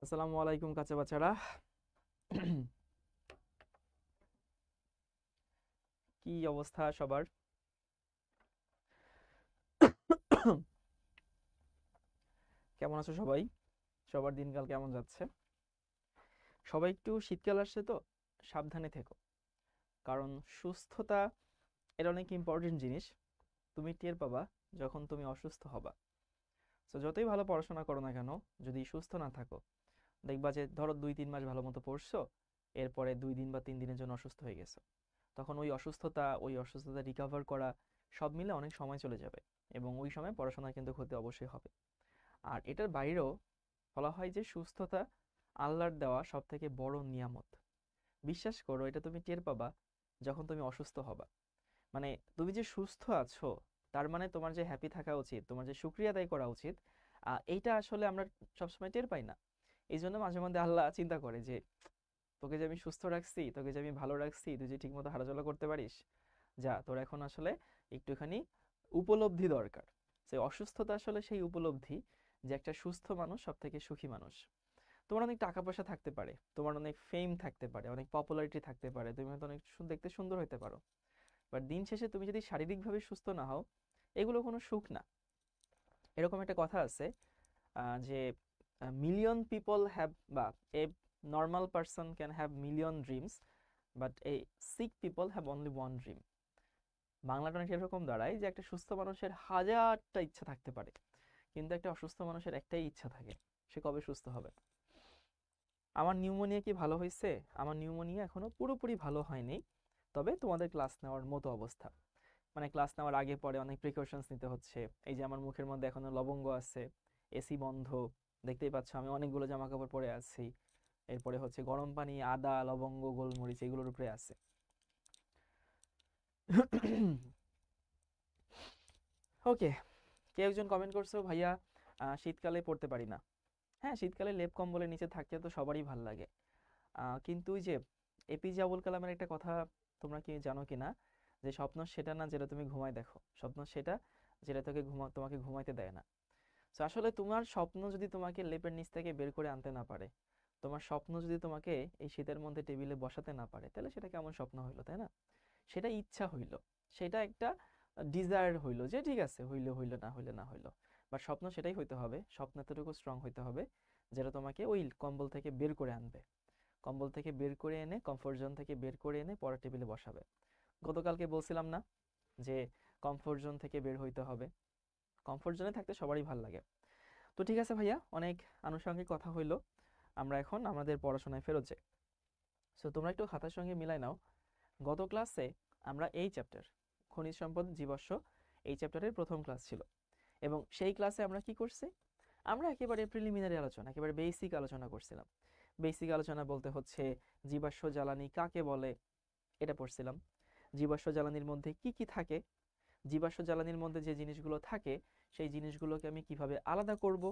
আসসালামু আলাইকুম কাঁচা বাচ্চারা। কি অবস্থা সবার? কেমন আছো সবাই? সবার দিনকাল কেমন যাচ্ছে? সবাই একটু শীতকাল আসছে তো সাবধানে থেকো, কারণ সুস্থতা এটা অনেক ইম্পর্টেন্ট জিনিস। তুমি টের পাবা যখন তুমি অসুস্থ হবা। তো যতই ভালো পড়াশোনা করো না কেন, যদি সুস্থ না থাকো, দেখবা যে ধরো 2-3 মাস ভালো মতো পড়ছো, এরপরে 2 দিন বা 3 দিনের জন্য অসুস্থ হয়ে গেছো। তখন ওই অসুস্থতা রিকভার করা সব মিলে অনেক সময় চলে যাবে, এবং ওই সময় পড়াশোনার কিন্তু ক্ষতি অবশ্যই হবে। আর এটার বাইরেও বলা হয় যে সুস্থতা আল্লাহর দেওয়া সব থেকে বড় নিয়ামত। বিশ্বাস করো, এটা তুমি টের পাবা যখন তুমি অসুস্থ হবা। মানে তুমি যে সুস্থ আছো, তার মানে তোমার যে হ্যাপি থাকা উচিত, তোমার যে শুকরিয়া আদায় করা উচিত, এইটা আসলে আমরা সবসময় টের পাই না। এই জন্য মাঝে মধ্যে আল্লাহ চিন্তা করে যে তোকে যে আমি সুস্থ রাখছি, তোকে যে আমি ভালো রাখছি, তুই যে ঠিকমতো হাঁটাচলা করতে পারিস, যা তোর এখন আসলে একটুখানি উপলব্ধি দরকার। যে অসুস্থতা আসলে সেই উপলব্ধি যে একটা সুস্থ মানুষ সব থেকে সুখী মানুষ। তোমার অনেক টাকা পয়সা থাকতে পারে, তোমার অনেক ফেম থাকতে পারে, অনেক পপুলারিটি থাকতে পারে, তুমি হয়তো অনেক দেখতে সুন্দর হতে পারো, বাট দিন শেষে তুমি যদি শারীরিকভাবে সুস্থ না হও, এগুলো কোনো সুখ না। এরকম একটা কথা আছে, যে মিলিয়ন পিপল হ্যাভ, বা a normal person can have million dreams, but a sick people have only one dream. বাংলাটা অনেক এরকম দাঁড়ায় যে একটা সুস্থ মানুষের হাজারটা ইচ্ছা থাকতে পারে, কিন্তু একটা অসুস্থ মানুষের একটাই ইচ্ছা থাকে, সে কবে সুস্থ হবে। আমার নিউমোনিয়া কি ভালো হয়েছে? আমার নিউমোনিয়া এখনো পুরোপুরি ভালো হয়নি, তবে তোমাদের ক্লাস নেওয়ার মতো অবস্থা। মানে ক্লাস নেওয়ার আগে পরে অনেক প্রিকশনস নিতে হচ্ছে। এই যে আমার মুখের মধ্যে এখনো লবঙ্গ আছে, এসি বন্ধ, দেখতেই পাচ্ছ আমি অনেকগুলো জামা কাপড় পরে আছি। এরপরে হচ্ছে গরম পানি, আদা, লবঙ্গ, গোলমরিচ এগুলোর উপরে আছে। ওকে, কেউ একজন কমেন্ট করছো, ভাইয়া শীতকালে পড়তে পারি না। হ্যাঁ, শীতকালে লেপ কম্বলের নিচে থাকতে তো সবারই ভাল লাগে, কিন্তু ওই যে এপিজে আবুল কালামের একটা কথা তোমরা কি জানো কিনা, যে স্বপ্ন সেটা না যেটা তুমি ঘুমায় দেখো, স্বপ্ন সেটা যেটা তোমাকে ঘুমাইতে দেয় না। তো আসলে তোমার স্বপ্ন যদি তোমাকে লেপের নিচ থেকে বের করে আনতে না পারে, তোমার স্বপ্ন যদি তোমাকে এই শীতের মধ্যে টেবিলে বসাতে না পারে, তাহলে সেটা কেমন স্বপ্ন হইলো, তাই না? সেটা ইচ্ছা হইলো, সেটা একটা ডিজায়ার হইলো, যে ঠিক আছে হইলো হইলো, না হইলে না হইলো। বাট স্বপ্ন সেটাই হইতে হবে, স্বপ্ন এতটুকু স্ট্রং হইতে হবে যেটা তোমাকে ওই কম্বল থেকে বের করে আনবে, কম্বল থেকে বের করে এনে, কমফোর্ট জোন থেকে বের করে এনে পড়ার টেবিলে বসাবে। গতকালকে বলছিলাম না যে কমফোর্ট জোন থেকে বের হইতে হবে? কমফোর্ট জোনে থাকতে সবারই ভাল লাগে। তো ঠিক আছে ভাইয়া, অনেক আনুষঙ্গিক কথা হইলো, আমরা এখন আমাদের পড়াশোনায় ফেরত যাই। সো তোমরা একটু খাতার সঙ্গে মিলাই নাও। গত ক্লাসে আমরা এই চ্যাপ্টার, খনিজ সম্পদ জীবাশ্ম, এই চ্যাপ্টারের প্রথম ক্লাস ছিল, এবং সেই ক্লাসে আমরা কি করছি? আমরা একেবারে প্রিলিমিনারি আলোচনা, একেবারে বেসিক আলোচনা করছিলাম। বেসিক আলোচনা বলতে হচ্ছে জীবাশ্ম জ্বালানি কাকে বলে, এটা পড়ছিলাম। জীবাশ্ম জ্বালানির মধ্যে কি কি থাকে, জীবাশ্ম জ্বালানির মধ্যে যে জিনিসগুলো থাকে সেই জিনিসগুলোকে আমি কিভাবে আলাদা করব,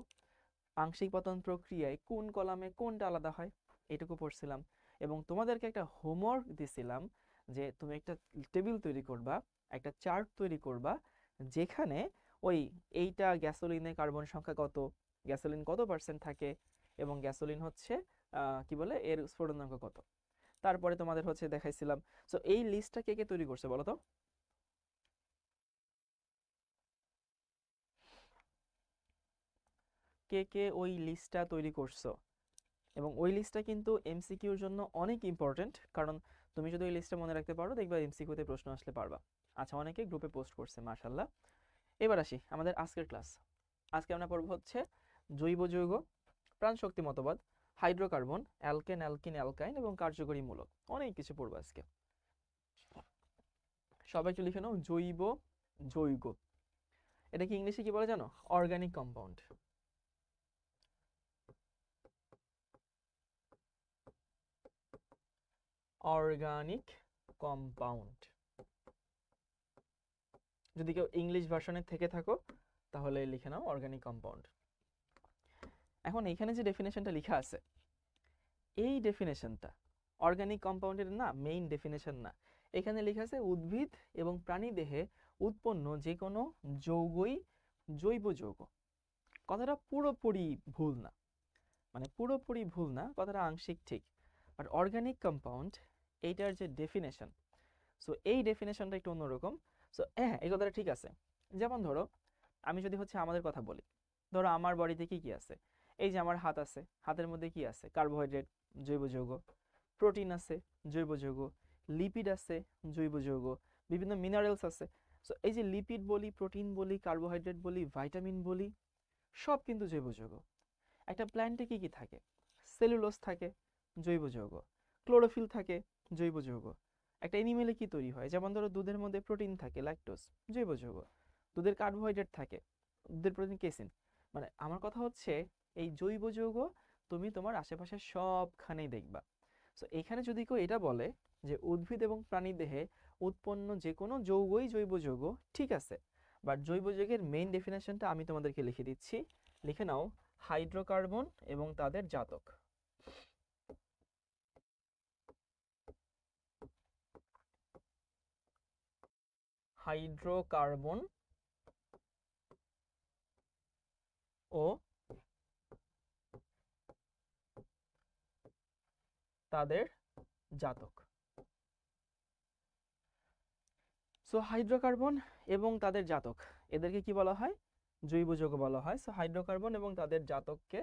আংশিক পতন প্রক্রিয়ায় কোন কলামে কোনটা আলাদা হয়, এটুকু পড়ছিলাম। এবং তোমাদেরকে একটা হোমওয়ার্ক দিছিলাম, যে তুমি একটা টেবিল তৈরি করবা, একটা চার্ট তৈরি করবা, যেখানে ওই এইটা গ্যাসোলিনে কার্বন সংখ্যা কত, গ্যাসোলিন কত পার্সেন্ট থাকে, এবং গ্যাসোলিন হচ্ছে কি বলে এর স্ফুটনাঙ্ক কত। তারপরে তোমাদের হচ্ছে দেখাইছিলাম। সো এই লিস্টটা কে কে তৈরি করছে বলো তো? কে কে ওই লিস্টটা তৈরি করছো? এবং ওই লিস্টটা কিন্তু এমসিকিউর জন্য অনেক ইম্পর্টেন্ট, কারণ তুমি যদি ওই লিস্টটা মনে রাখতে পারো, দেখবা এমসিকিউতে প্রশ্ন আসলে পারবা। আচ্ছা, অনেকে গ্রুপে পোস্ট করছে, মাশাআল্লাহ। এবার আসি আমাদের আজকের ক্লাস। আজকে আমরা পড়ব হচ্ছে জৈব যৌগ, প্রাণশক্তি মতবাদ, হাইড্রোকার্বন, অ্যালকেন, অ্যালকিন, অ্যালকাইন এবং কার্যকরী মূলক, অনেক কিছু পড়বো আজকে। সবাই একটু লিখে নাও, জৈব যৌগ। এটা কি ইংলিশে কি বলে জানো? Organic compound. Organic compound. যদি কেউ ইংলিশ ভার্সনে থেকে থাকো, তাহলে লিখে নাও অর্গানিক কম্পাউন্ড। এখন এখানে যে ডেফিনেশনটা লেখা আছে, এই ডেফিনেশনটা অর্গানিক কম্পাউন্ডের না, মেইন ডেফিনেশন না। এখানে লেখা আছে উদ্ভিদ এবং প্রাণী দেহে উৎপন্ন যে কোনো যৌগই জৈব যৌগ। কথাটা পুরোপুরি ভুল না, মানে পুরোপুরি ভুল না, কথাটা আংশিক ঠিক, বাট অর্গানিক কম্পাউন্ড এইটার যে ডেফিনেশন, সো এই ডেফিনেশনটা একটু অন্যরকম। সো হ্যাঁ, এই কথাটা ঠিক আছে। যেমন ধরো আমি যদি হচ্ছে আমাদের কথা বলি, ধরো আমার বডিতে কি কি আছে, এই যে আমার হাত আছে, হাতের মধ্যে কি আছে, কার্বোহাইড্রেট, জৈব যৌগ, প্রোটিন আছে, জৈব যৌগ, লিপিড আছে, জৈব যৌগ, বিভিন্ন মিনারেলস আছে। সো এই যে লিপিড বলি, প্রোটিন বলি, কার্বোহাইড্রেট বলি, ভাইটামিন বলি, সব কিন্তু জৈব যৌগ। একটা প্ল্যান্টে কি কি থাকে, সেলুলোজ থাকে, জৈব যৌগ, ক্লোরোফিল থাকে, জৈব যৌগ। একটা এনিমেলে কি তৈরি হয়, যেমন ধরো দুধের মধ্যে প্রোটিন থাকে, ল্যাকটোজ, জৈব যৌগ, দুধের কার্বোহাইড্রেট থাকে, দুধের প্রোটিন কেসিন। মানে আমার কথা হচ্ছে এই জৈব যৌগ তুমি তোমার আশেপাশে সবখানেই দেখবা। সো এখানে যদি কেউ এটা বলে যে উদ্ভিদ এবং প্রাণী দেহে উৎপন্ন যে কোনো যৌগই জৈব যৌগ, ঠিক আছে, বাট জৈব যৌগের মেইন ডেফিনেশনটা আমি তোমাদেরকে লিখে দিচ্ছি, লিখে নাও, হাইড্রোকার্বন এবং তাদের জাতক। হাইড্রোকার্বন ও তাদের জাতক। সো হাইড্রোকার্বন এবং তাদের জাতক, এদেরকে কি বলা হয়, জৈব যৌগ বলা হয়। সো হাইড্রোকার্বন এবং তাদের জাতককে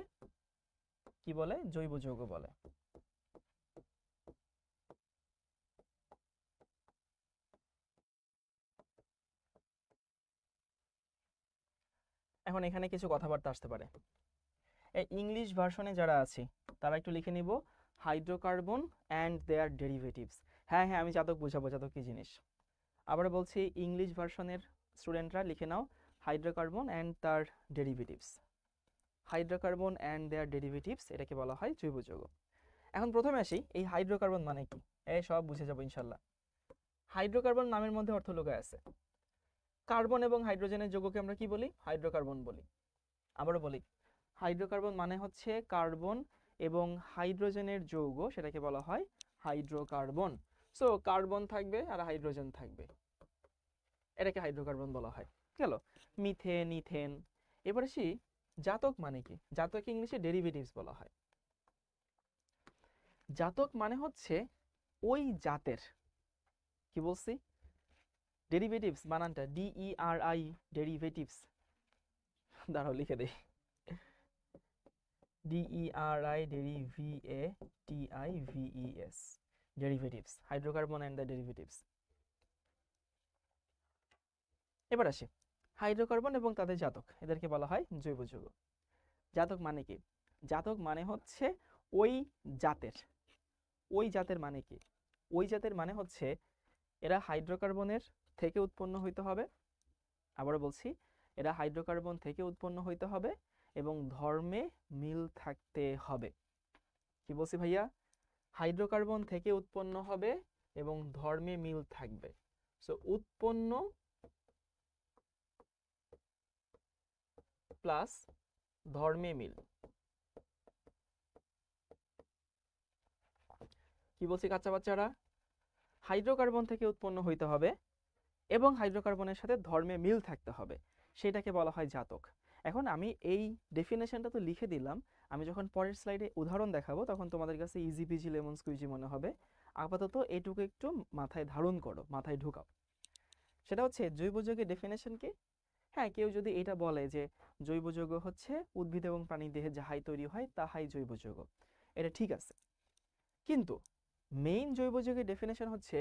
কি বলে, জৈব যৌগ বলে। এখন এখানে কিছু কথাবার্তা আসতে পারে, এই ইংলিশ ভার্সনে যারা আছি তারা একটু লিখে নিব হাইড্রোকার্বন অ্যান্ড দেয়ার ডেরিভেটিভস। হ্যাঁ হ্যাঁ, আমি জাতক বোঝাবো, জাতক কি জিনিস। আবার বলছি, ইংলিশ ভার্সনের স্টুডেন্টরা লিখে নাও হাইড্রোকার্বন অ্যান্ড তার derivatives. Hydrocarbon and their derivatives, এটাকে বলা হয় জৈব যৌগ। এখন প্রথমে আসি, এই হাইড্রোকার্বন মানে কি, এই সব বুঝে যাবো ইনশাল্লাহ। হাইড্রোকার্বন নামের মধ্যে অর্থ লুকায় আছে। কার্বন এবং হাইড্রোজেনের যৌগকে আমরা কি বলি, হাইড্রোকার্বন বলি। আবারও বলি, হাইড্রোকার্বন মানে হচ্ছে কার্বন এবং হাইড্রোজেনের যৌগ, সেটাকে বলা হয় হাইড্রোকার্বন। সো কার্বন থাকবে আর হাইড্রোজেন থাকবে, এটাকে হাইড্রোকার্বন বলা হয়। গেল মিথেন, ইথেন। এবার আসি, জাতক মানে কি, জাতক ইংলিশে ডেরিভেটিভস বলা হয়। জাতক মানে হচ্ছে ওই জাতের, কি বলছি, ডেরিভেটিভস বানানটা DERI, ডেরিভেটিভস। দাঁড়াও লিখে দেই, DERI, DERIVATIVES, derivatives, hydrocarbon and the derivatives. এবার আসি, হাইড্রোকার্বন এবং তাদের জাতক, এদেরকে বলা হয় জৈব যৌগ। জাতক মানে কি, জাতক মানে হচ্ছে ওই জাতের। ওই জাতের মানে কি, ওই জাতের মানে হচ্ছে এরা হাইড্রোকার্বনের থেকে উৎপন্ন হইতে হবে। আবারও বলছি, এরা হাইড্রোকার্বন থেকে উৎপন্ন হইতে হবে এবং ধর্মে মিল থাকতে হবে। কি বলছি ভাইয়া, হাইড্রোকার্বন থেকে উৎপন্ন হবে এবং ধর্মে মিল থাকবে। সো উৎপন্ন প্লাস ধর্মে মিল। কি বলছি কাঁচা বাচ্চারা, হাইড্রোকার্বন থেকে উৎপন্ন হইতে হবে এবং হাইড্রোকার্বনের সাথে ধর্মে মিল থাকতে হবে, সেটাকে বলা হয় জাতক। এখন আমি এই ডেফিনেশনটা তো লিখে দিলাম, আমি যখন পরের স্লাইডে উদাহরণ দেখাবো তখন তোমাদের কাছে ইজি পিজি লেমন স্কুইজি মনে হবে। আপাতত এটুকু একটু মাথায় ধারণ করো, মাথায় ঢুকাও। সেটা হচ্ছে জৈব যৌগের ডেফিনেশন কি। হ্যাঁ, কেউ যদি এটা বলে যে জৈব যৌগ হচ্ছে উদ্ভিদ এবং প্রাণী দেহে যাহাই তৈরি হয় তাহাই জৈব যৌগ, এটা ঠিক আছে, কিন্তু মেইন জৈব যৌগের ডেফিনেশন হচ্ছে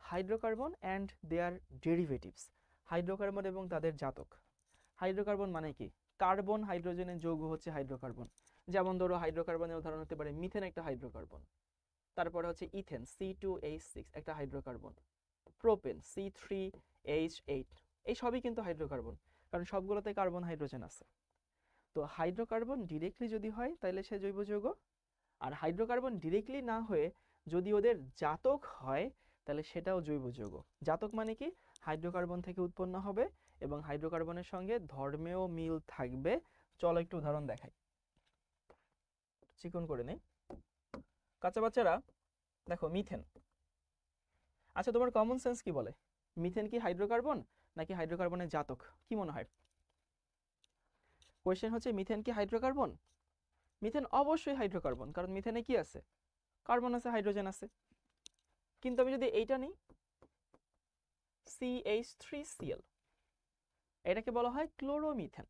hydrocarbon and their derivatives, hydrocarbon এবং তাদের জাতক। হাইড্রোকার্বন মানে কি, কার্বন হাইড্রোজেনের যৌগ হচ্ছে হাইড্রোকার্বন। যেমন ধরো হাইড্রোকার্বনের উদাহরণ হতে পারে মিথেন, একটা হাইড্রোকার্বন। তারপরে হচ্ছে ইথেন, C2H6, একটা হাইড্রোকার্বন। প্রোপেন, C3H8, এই সবই কিন্তু হাইড্রোকার্বন, কারণ সবগুলোতে কার্বন হাইড্রোজেন আছে। তো হাইড্রোকার্বন ডিরেক্টলি যদি হয় তাহলে সে জৈব যৌগ, আর হাইড্রোকার্বন ডিরেক্টলি না হয়ে যদি ওদের জাতক হয় তাহলে সেটাও জৈব যৌগ। জাতক মানে কি, হাইড্রোকার্বন থেকে উৎপন্ন হবে এবং হাইড্রোকার্বনের সঙ্গে ধর্মেও মিল থাকবে। চলো একটু উদাহরণ দেখাই, চিকন করে নেই। কাঁচা বাচ্চারা দেখো, মিথেন। আচ্ছা, তোমার কমন সেন্স কি বলে, মিথেন কি হাইড্রোকার্বন নাকি হাইড্রোকার্বনের জাতক, কি মনে হয়? কোয়েশ্চেন হচ্ছে মিথেন কি হাইড্রোকার্বন? মিথেন অবশ্যই হাইড্রোকার্বন, কারণ মিথেনে কি আছে? কার্বন আছে, হাইড্রোজেন আছে। কিন্তু আমি যদি এইটা নিই CH3Cl, এটাকে বলা হয় ক্লোরোমিথেন।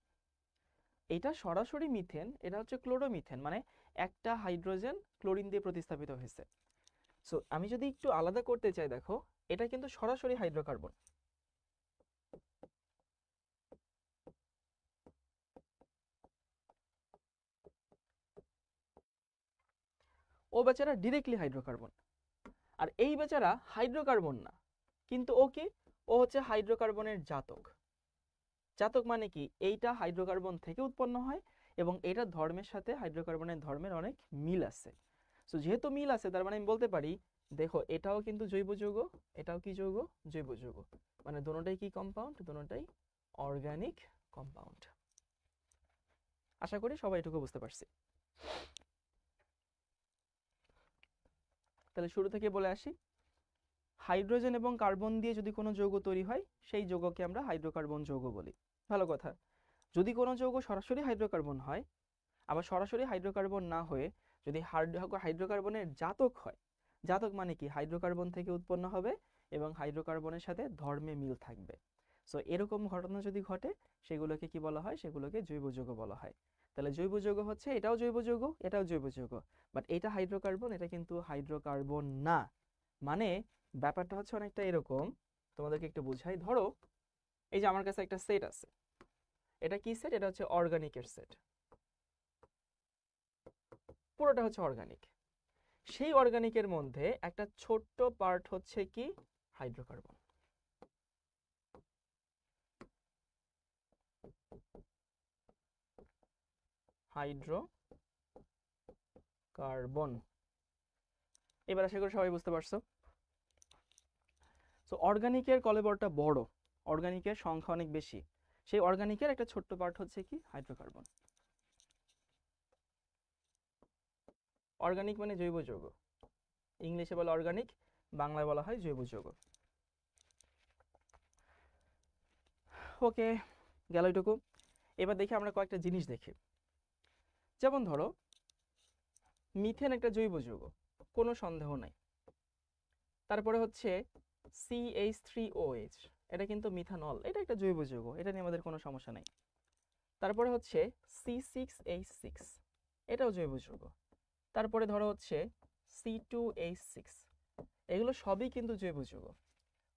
এটা সরাসরি মিথেন, এটা হচ্ছে ক্লোরোমিথেন, মানে একটা হাইড্রোজেন ক্লোরিন দিয়ে প্রতিস্থাপিত হয়েছে। সো আমি যদি একটু আলাদা করতে চাই, দেখো এটা কিন্তু সরাসরি হাইড্রোকার্বন। ও বেচারা ডিরেক্টলি হাইড্রোকার্বন। আর এই বেচারা হাইড্রোকার্বন না, কিন্তু ও কি? ও হচ্ছে হাইড্রোকার্বনের জাতক। জাতক মানে কি? এইটা হাইড্রোকার্বন থেকে উৎপন্ন হয় এবং এটার ধর্মের সাথে হাইড্রোকার্বনের ধর্মের অনেক মিল আছে। সো যেহেতু মিল আছে, তার মানে আমি বলতে পারি, দেখো এটাও কিন্তু জৈব যৌগ, এটাও কি যৌগ? জৈব যৌগ। মানে দোনোটাই কি কম্পাউন্ড? দোনোটাই অর্গানিক কম্পাউন্ড। আশা করি সবাই এটুকু বুঝতে পারছি। তাহলে শুরু থেকে বলে আসি, হাইড্রোজেন এবং কার্বন দিয়ে যদি কোনো যৌগ তৈরি হয়, সেই যৌগকে আমরা হাইড্রোকার্বন যৌগ বলি। ভালো কথা। যদি কোনো যৌগ সরাসরি হাইড্রোকার্বন হয়, আবার সরাসরি হাইড্রোকার্বন না হয়ে যদি হাইড্রোকার্বনের জাতক হয়, জাতক মানে কি? হাইড্রোকার্বন থেকে উৎপন্ন হবে এবং হাইড্রোকার্বনের সাথে ধর্মে মিল থাকবে। সো এরকম ঘটনা যদি ঘটে, সেগুলোকে কি বলা হয়? সেগুলোকে জৈব যৌগ বলা হয়। তাহলে জৈব যৌগ হচ্ছে এটাও জৈব যৌগ, এটাও জৈব যৌগ, বাট এটা হাইড্রোকার্বন, এটা কিন্তু হাইড্রোকার্বন না। মানে ব্যাপারটা হচ্ছে অনেকটা এরকম, তোমাদেরকে একটু বুঝাই। ধরো এই যে আমার কাছে একটা সেট আছে, এটা কি সেট? এটা হচ্ছে অর্গানিকের সেট, পুরোটা হচ্ছে অর্গানিক। সেই অর্গানিকের মধ্যে একটা ছোট্ট পার্ট হচ্ছে কি? হাইড্রোকার্বন। হাইড্রোকার্বন। এবার আশা করি সবাই বুঝতে পারছো। সো অর্গানিকের কলেবরটা বড়, অর্গানিকের সংখ্যা অনেক বেশি, সেই অর্গানিকের একটা ছোট্ট পার্ট হচ্ছে কি? হাইড্রোকার্বন। অর্গানিক মানে জৈব যৌগ, ইংলিশে বলে অর্গানিক, বাংলায় বলা হয় জৈব যৌগ। ওকে, গেল এটুকু। এবার দেখি আমরা কয়েকটা জিনিস দেখি। যেমন ধরো মিথেন একটা জৈব যৌগ, কোনো সন্দেহ নাই। তারপরে হচ্ছে CH3OH, এটা কিন্তু মিথানল, এটা একটা জৈব যৌগ, এটা নিয়ে আমাদের কোনো সমস্যা নেই। তারপরে হচ্ছে C6H6, এটাও জৈব যৌগ। তারপরে ধরো হচ্ছে C2H6, এগুলো সবই কিন্তু জৈব যৌগ।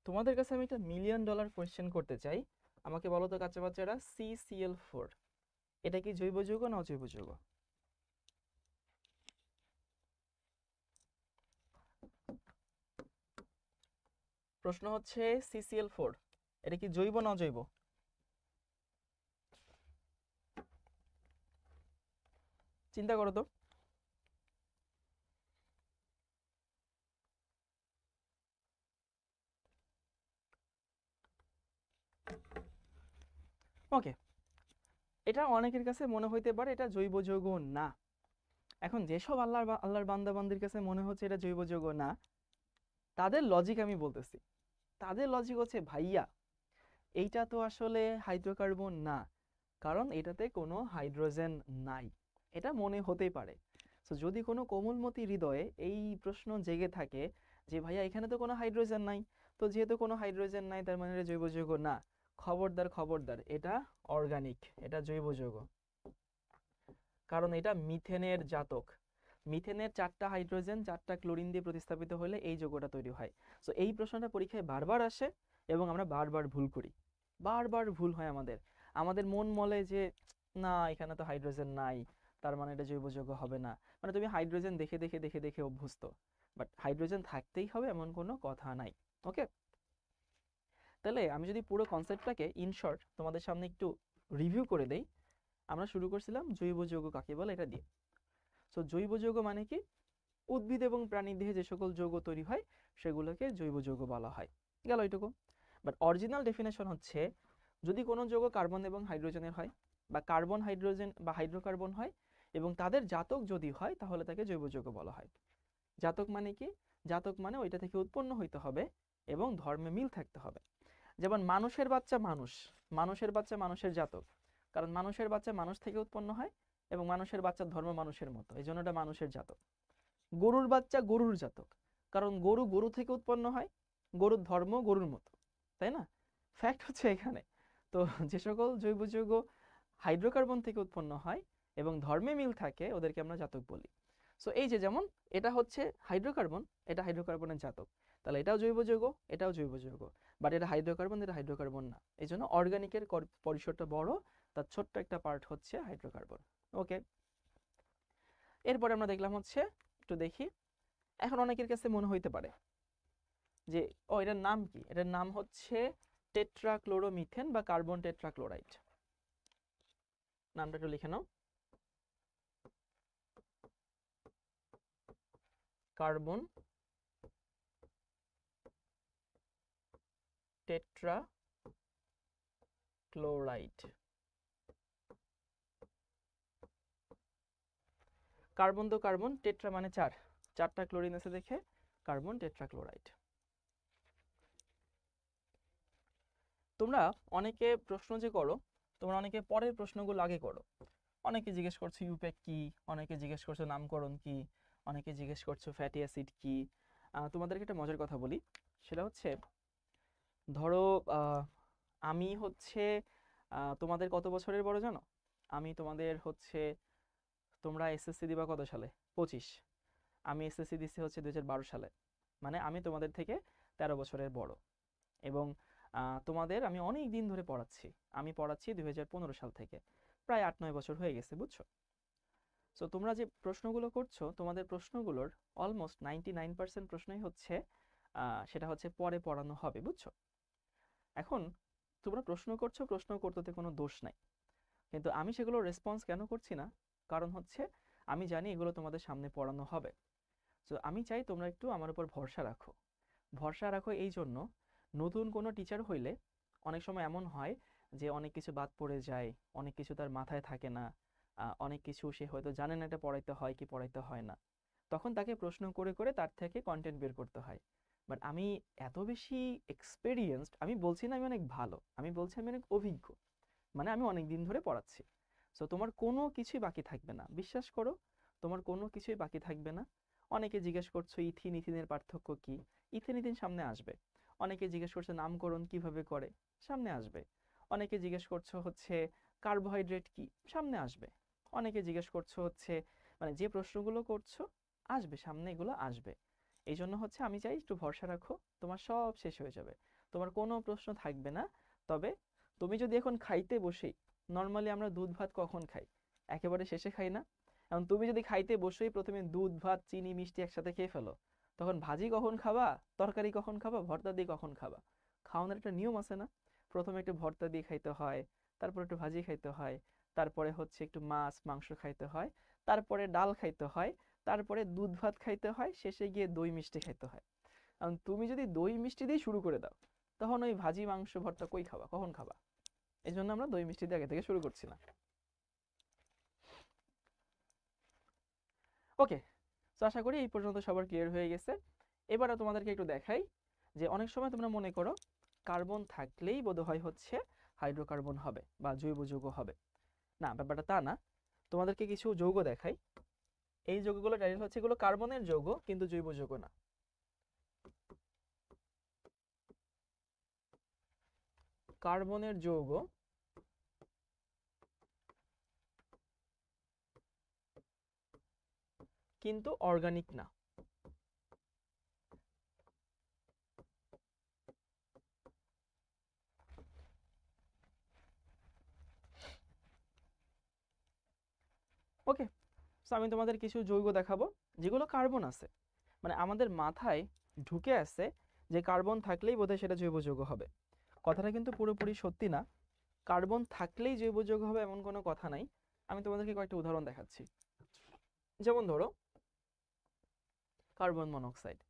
তোমাদের কাছে আমি একটা $1,000,000 কোয়েশ্চেন করতে চাই, আমাকে বলো তো কাচ্চা বাচ্চারা, CCl4, এটা কি জৈব যৌগ না অজৈব যৌগ? প্রশ্ন হচ্ছে CCl4, এটা কি জৈব না অজৈব? চিন্তা করো তো। ওকে, এটা অনেকের কাছে মনে হইতে পারে এটা জৈব যৌগ না। এখন যেসব আল্লাহর বান্দা বান্দির কাছে মনে হচ্ছে এটা জৈব যৌগ না, তাদের লজিক আমি বলতেছি। তাদের লজিক হচ্ছে, ভাইয়া এইটা তো আসলে হাইড্রোকার্বন না, কারণ এটাতে কোনো হাইড্রোজেন নাই। এটা মনে হতেই পারে। তো যদি কোনো কোমলমতি হৃদয়ে এই প্রশ্ন জেগে থাকে যে ভাইয়া এখানে তো কোনো হাইড্রোজেন নাই, তো যেহেতু কোনো হাইড্রোজেন নাই তার মানে এটা জৈব যৌগ না, খবরদার খবরদার, এটা অর্গানিক, এটা জৈব যৌগ। কারণ এটা মিথেনের জাতক। মিথেনের 4টা হাইড্রোজেন 4টা ক্লোরিন দিয়ে প্রতিস্থাপিত হলে এই যৌগটা তৈরি হয়। সো এই প্রশ্নটা পরীক্ষায় বারবার আসে এবং আমরা বারবার ভুল করি, বারবার ভুল হয় আমাদের। আমাদের মন বলে যে না এখানে তো হাইড্রোজেন নাই, তার মানে এটা জৈব যৌগ হবে না। মানে তুমি হাইড্রোজেন দেখে দেখে দেখে দেখে অভ্যস্ত, বাট হাইড্রোজেন থাকতেই হবে এমন কোনো কথা নাই। ওকে, তাহলে আমি যদি পুরো কনসেপ্টটাকে ইন শর্ট তোমাদের সামনে একটু রিভিউ করে দেই। আমরা শুরু করছিলাম জৈব যৌগ কাকে বলে এটা দিয়ে। সো জৈব যৌগ মানে কি? উদ্ভিদ এবং প্রাণী দেহে যে সকল যৌগ তৈরি হয় সেগুলোকে জৈব যৌগ বলা হয়। গেল এইটুকু। বাট অরিজিনাল ডেফিনেশন হচ্ছে, যদি কোনো যৌগ কার্বন এবং হাইড্রোজেনের হয়, বা কার্বন হাইড্রোজেন বা হাইড্রোকার্বন হয় এবং তাদের জাতক যদি হয়, তাহলে তাকে জৈব যৌগ বলা হয়। জাতক মানে কি? জাতক মানে ওইটা থেকে উৎপন্ন হইতে হবে এবং ধর্মে মিল থাকতে হবে। যেমন মানুষের বাচ্চা মানুষ, মানুষের বাচ্চা মানুষের জাতক, কারণ মানুষের বাচ্চা মানুষ থেকে উৎপন্ন হয় এবং মানুষের বাচ্চার ধর্ম মানুষের মতো, এই জন্য এটা মানুষের জাতক। গরুর বাচ্চা গরুর জাতক, কারণ গরু গরু থেকে উৎপন্ন হয়, গরুর ধর্ম গরুর মতো, তাই না? ফ্যাক্ট হচ্ছে এখানে। তো যে সকল জৈব যৌগ হাইড্রোকার্বন থেকে উৎপন্ন হয় এবং ধর্মে মিল থাকে ওদেরকে আমরা জাতক বলি। সো এই যে যেমন এটা হচ্ছে হাইড্রোকার্বন, এটা হাইড্রোকার্বনের জাতক, তাহলে এটাও জৈব যৌগ, এটাও জৈব যৌগ, বাট এটা হাইড্রোকার্বন, এটা হাইড্রোকার্বন না। এই জন্য অর্গানিকের পরিসরটা বড়, তার ছোট্ট একটা পার্ট হচ্ছে হাইড্রোকার্বন। ওকে, এরপরে আমরা দেখলাম হচ্ছে, একটু দেখি, এখন অনেকের কাছে মনে হইতে পারে যে ও এটার নাম কি, এটার নাম হচ্ছে টেট্রাক্লোরোমিথেন বা কার্বন টেট্রাক্লোরাইড। নামটা একটু লিখে নাও, কার্বন টেট্রাক্লোরাইড। কার্বন তো কার্বন, টেট্রা মানে চারটা ক্লোরিন আছে দেখে কার্বন টেট্রাক্লোরাইড। তোমরা অনেকে প্রশ্ন যে করো, তোমরা অনেকে পরের প্রশ্নগুলো আগে করো। অনেকে জিজ্ঞেস করছো ইউপ্যাক কি, অনেকে জিজ্ঞেস করছো নামকরণ কি, অনেকে জিজ্ঞেস করছো ফ্যাটি অ্যাসিড কি। তোমাদেরকে একটা মজার কথা বলি, সেটা হচ্ছে ধরো আমি হচ্ছে তোমাদের কত বছরের বড় জানো? আমি তোমাদের হচ্ছে, তোমরা এসএসসি দিবা কত সালে? 25। আমি এসএসসি দিচ্ছি হচ্ছে 2012 সালে, মানে আমি তোমাদের থেকে 13 বছরের বড়। এবং তোমাদের আমি অনেক দিন ধরে পড়াচ্ছি, আমি পড়াচ্ছি 2015 সাল থেকে, প্রায় 8-9 বছর হয়ে গেছে, বুঝছো? সো তোমরা যে প্রশ্নগুলো করছো, তোমাদের প্রশ্নগুলোর অলমোস্ট 99% প্রশ্নই হচ্ছে সেটা হচ্ছে পরে পড়ানো হবে, বুঝছো? এখন তোমরা প্রশ্ন করছো, প্রশ্ন করতে কোনো দোষ নাই, কিন্তু আমি সেগুলো রেসপন্স কেন করছি না? কারণ হচ্ছে আমি জানি এগুলো তোমাদের সামনে পড়ানো হবে। সো আমি চাই তোমরা একটু আমার উপর ভরসা রাখো। ভরসা রাখো এই জন্য, নতুন কোনো টিচার হইলে অনেক সময় এমন হয় যে অনেক কিছু বাদ পড়ে যায়, অনেক কিছু তার মাথায় থাকে না, অনেক কিছু সে হয়তো জানে না এটা পড়াইতে হয় কি পড়াইতে হয় না, তখন তাকে প্রশ্ন করে করে তার থেকে কন্টেন্ট বের করতে হয়। বাট আমি এত বেশি এক্সপেরিয়েন্সড, আমি বলছি না আমি অনেক ভালো, আমি বলছি আমি অনেক অভিজ্ঞ, মানে আমি অনেক দিন ধরে পড়াচ্ছি। সো তোমার কোনো কিছুই বাকি থাকবে না, বিশ্বাস করো, তোমার কোনো কিছুই বাকি থাকবে না। অনেকে জিজ্ঞেস করছো ইথিন ইথিনের পার্থক্য কি, ইথিন ইথিন সামনে আসবে। অনেকে জিজ্ঞেস করছো নামকরণ কিভাবে করে, সামনে আসবে। অনেকে জিজ্ঞেস করছো হচ্ছে কার্বোহাইড্রেট কি, সামনে আসবে। অনেকে জিজ্ঞেস করছো হচ্ছে, মানে যে প্রশ্নগুলো করছো আসবে, সামনে এগুলো আসবে। এই জন্য হচ্ছে আমি চাই একটু ভরসা রাখো, তোমার সব শেষ হয়ে যাবে, তোমার কোনো প্রশ্ন থাকবে না। তবে তুমি যদি এখন খাইতে বসেই, নর্মালি আমরা দুধ ভাত কখন খাই? একেবারে শেষে খাই না? এখন তুমি যদি খাইতে বসেই প্রথমে দুধ ভাত চিনি মিষ্টি একসাথে খেয়ে ফেলো, তখন ভাজি কখন খাবা, তরকারি কখন খাবা, ভর্তা দিয়ে কখন খাবা? খাওয়ানোর একটা নিয়ম আছে না? প্রথমে একটু ভর্তা দিয়ে খাইতে হয়, তারপর একটু ভাজি খাইতে হয়, তারপরে হচ্ছে একটু মাছ মাংস খাইতে হয়, তারপরে ডাল খাইতে হয়, তারপরে দুধ ভাত খাইতে হয়, শেষে গিয়ে দই মিষ্টি খাইতে হয়। কারণ তুমি যদি দই মিষ্টি দিয়ে শুরু করে দাও, তখন ওই ভাজি মাংস ভর্তা কই খাবা, কখন খাবা? এই জন্য আমরা দই মিষ্টি দিয়ে আগে থেকে শুরু করছি না। ওকে, তো আশা করি এই পর্যন্ত সবার ক্লিয়ার হয়ে গেছে। এবারে তোমাদেরকে একটু দেখাই যে অনেক সময় তোমরা মনে করো কার্বন থাকলেই বোধহয় হচ্ছে হাইড্রোকার্বন হবে বা জৈব যৌগ হবে। না, ব্যাপারটা তা না। তোমাদেরকে কিছু যৌগ দেখাই, এই যৌগগুলো টাইটেল হচ্ছে এগুলো কার্বনের যৌগ কিন্তু জৈব যৌগ না। কার্বনের যৌগ কিন্তু অর্গানিক না। ওকে, সো আমি তোমাদের কিছু যৌগ দেখাবো যেগুলো কার্বন আছে, মানে আমাদের মাথায় ঢুকে আছে যে কার্বন থাকলেই বোধহয় সেটা জৈব যৌগ হবে। কথাটা কিন্তু পুরোপুরি সত্যি না, কার্বন থাকলেই জৈব যৌগ হবে এমন কোনো কথা নাই। আমি তোমাদেরকে কয়েকটা উদাহরণ দেখাচ্ছি। যেমন ধরো কার্বন মনোক্সাইড,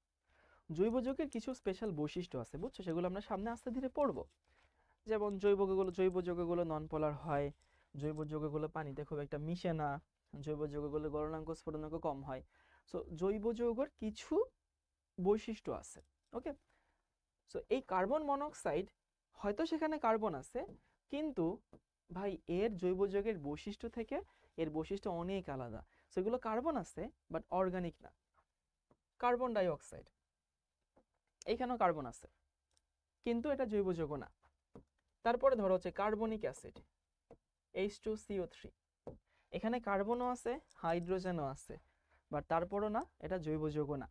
জৈব যৌগের কিছু স্পেশাল বৈশিষ্ট্য আছে, বুঝছো? সেগুলো আমরা সামনে আস্তে ধীরে পড়বো। যেমন জৈব যৌগগুলো নন পোলার হয়, জৈব যৌগগুলো পানিতে খুব একটা মিশে না, জৈব যৌগগুলো গলনাঙ্ক স্ফুটনাঙ্ক কম হয়। সো জৈব যৌগের কিছু বৈশিষ্ট্য আছে। ওকে, সো এই কার্বন মনোক্সাইড হয়তো সেখানে কার্বন আছে, কিন্তু ভাই এর জৈব যৌগের বৈশিষ্ট্য থেকে এর বৈশিষ্ট্য অনেক আলাদা। সেগুলো কার্বন আছে বাট অর্গানিক না। কার্বন ডাই অক্সাইড, এইখানেও কার্বন আছে কিন্তু এটা জৈব যৌগ না। তারপরে ধরো হচ্ছে কার্বনিক অ্যাসিড H2CO3, এখানে কার্বনও আছে হাইড্রোজেনও আছে বাট তারপরও না, এটা জৈব যৌগ না।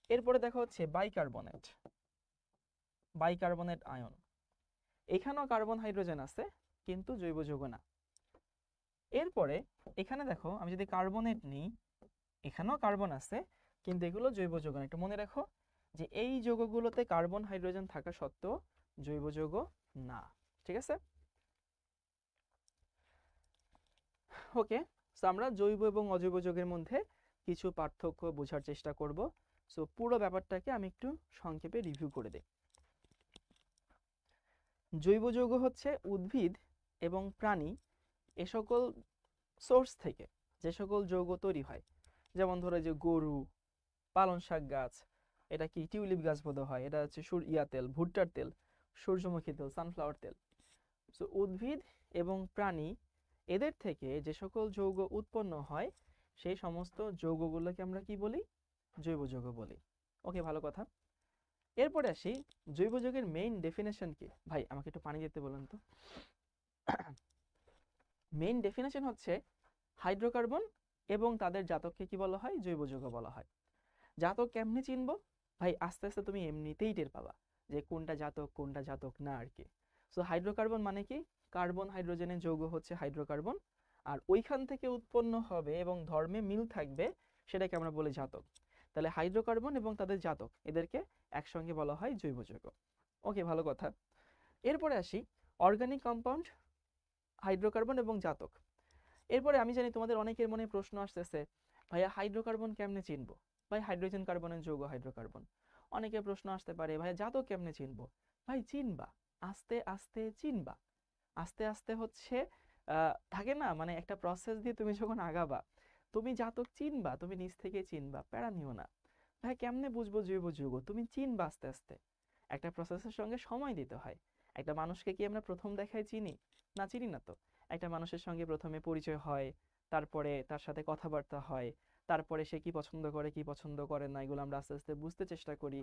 এরপরে দেখো হচ্ছে বাইকার্বনেট, বাইকার্বনেট আয়ন, এখানেও কার্বন হাইড্রোজেন আছে কিন্তু জৈব যৌগ না। এরপরে এখানে দেখো আমি যদি কার্বনেট নিই, এখানেও কার্বন আছে কিন্তু এগুলো জৈব যৌগ না। একটু মনে রাখো যে এই যৌগগুলোতে কার্বন হাইড্রোজেন থাকা সত্ত্বেও জৈব যৌগ না। ঠিক আছে, ওকে। সো আমরা জৈব এবং অজৈব যৌগের মধ্যে কিছু পার্থক্য বোঝার চেষ্টা করব। সো পুরো ব্যাপারটাকে আমি একটু সংক্ষেপে রিভিউ করে দিই। জৈব যৌগ হচ্ছে উদ্ভিদ এবং প্রাণী এ সকল সোর্স থেকে যে সকল যৌগ তৈরি হয়, যেমন ধরো যে গরু, পালং শাক গাছ, এটা কি টিউলিপ গাছ বোধ হয়, এটা হচ্ছে তেল, ভুট্টার তেল, সূর্যমুখী তেল, সানফ্লাওয়ার তেল। সো উদ্ভিদ এবং প্রাণী এদের থেকে যে সকল যৌগ উৎপন্ন হয় সেই সমস্ত যৌগগুলোকে আমরা কি বলি? জৈব যৌগ বলি। ওকে, ভালো কথা। এরপরে আসি জৈব যৌগের মেইন ডেফিনেশন কি। ভাই আমাকে একটু পানি দিতে বলেন তো। মেইন ডেফিনেশন হচ্ছে হাইড্রোকার্বন এবং তাদের জাতককে কি বলা হয়? জৈব যৌগ বলা হয়। জাতক কেমনে চিনবো? ভাই আস্তে আস্তে তুমি এমনিতেই টের পাবা যে কোনটা জাতক না আর কি। সো হাইড্রোকার্বন মানে কি? কার্বন হাইড্রোজেনের যৌগ হচ্ছে হাইড্রোকার্বন, আর ওইখান থেকে উৎপন্ন হবে এবং ধর্মে মিল থাকবে সেটাকে আমরা বলি জাতক। তাহলে হাইড্রোকার্বন এবং তাদের জাতক এদেরকে একসঙ্গে বলা হয় জৈব যৌগ। ওকে, ভালো কথা। এরপরে আসি অর্গানিক কম্পাউন্ড, হাইড্রোকার্বন এবং জাতক। এরপরে আমি জানি তোমাদের অনেকের মনে প্রশ্ন আসতেছে, ভাইয়া হাইড্রোকার্বন কেমনে চিনবো? ভাই হাইড্রোজেন কার্বনের যৌগ হাইড্রোকার্বন। অনেকের প্রশ্ন আসতে পারে, ভাইয়া জাতক কেমনে চিনবো? ভাই চিনবা, আস্তে আস্তে চিনবা। আস্তে আস্তে হচ্ছে থাকে না, মানে একটা প্রসেস দিয়ে তুমি যখন আগাবা তুমি জাতক চিনবা, তুমি নিজ থেকে চিনবা, প্যারা নিও না। ভাই কেমনে বুঝবো জৈব যৌগ? তুমি চিনবা আস্তে আস্তে। একটা প্রসেসের সঙ্গে সময় দিতে হয়। একটা মানুষকে কি আমরা প্রথম দেখায় চিনি? না, চিনি না তো। একটা মানুষের সঙ্গে প্রথমে পরিচয় হয়, তারপরে তার সাথে কথাবার্তা হয়, তারপরে সে কি পছন্দ করে কি পছন্দ করে না এগুলো আমরা আস্তে আস্তে বুঝতে চেষ্টা করি।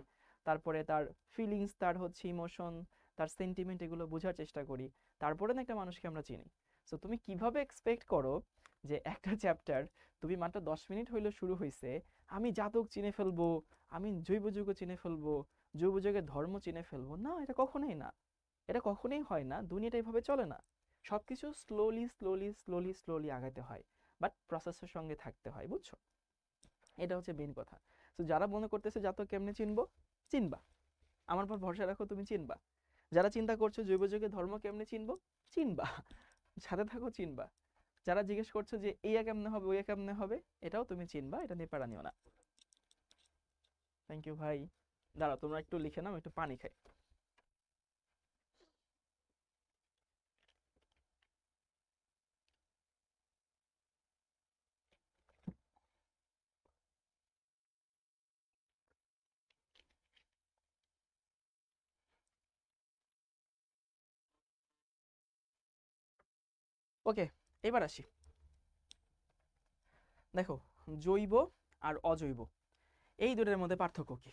তারপরে তার ফিলিংস, তার হচ্ছে ইমোশন, তার সেন্টিমেন্ট, এগুলো বোঝার চেষ্টা করি। তারপরে না একটা মানুষকে আমরা চিনি। সো তুমি কিভাবে এক্সপেক্ট করো যে একটা চ্যাপ্টার তুমি মাত্র 10 মিনিট হইলো শুরু হয়েছে, আমি জাতক চিনে ফেলবো, আমি জৈব যৌগ চিনে ফেলবো, জৈব যৌগের ধর্ম চিনে ফেলবো? না, এটা কখনোই না। এটা কখনোই হয় না, দুনিয়াটা এভাবে চলে না। সবকিছু স্লোলি স্লোলি স্লোলি স্লোলি আগাতে হয়, বাট প্রসেসের সঙ্গে থাকতে হয়, বুঝছো? এটা হচ্ছে মেইন কথা। তো যারা মনে করতেছে জাতক কেমনে চিনবো, চিনবা, আমার উপর ভরসা রাখো, তুমি চিনবা। যারা চিন্তা করছো জৈব যৌগের ধর্ম কেমনে চিনবো, চিনবা, সাথে থাকো, চিনবা। যারা জিজ্ঞেস করছো যে এইয়া কেমনে হবে ওইয়া কেমনে হবে, এটাও তুমি চিনবা, এটা নিয়ে প্যারা নিও না। থ্যাংক ইউ ভাই। দাঁড়াও তোমরা একটু লিখে নাও, একটু পানি খাই। ওকে, এবার আসি। দেখো, জৈব আর অজৈব এই দুটোর মধ্যে পার্থক্য কি?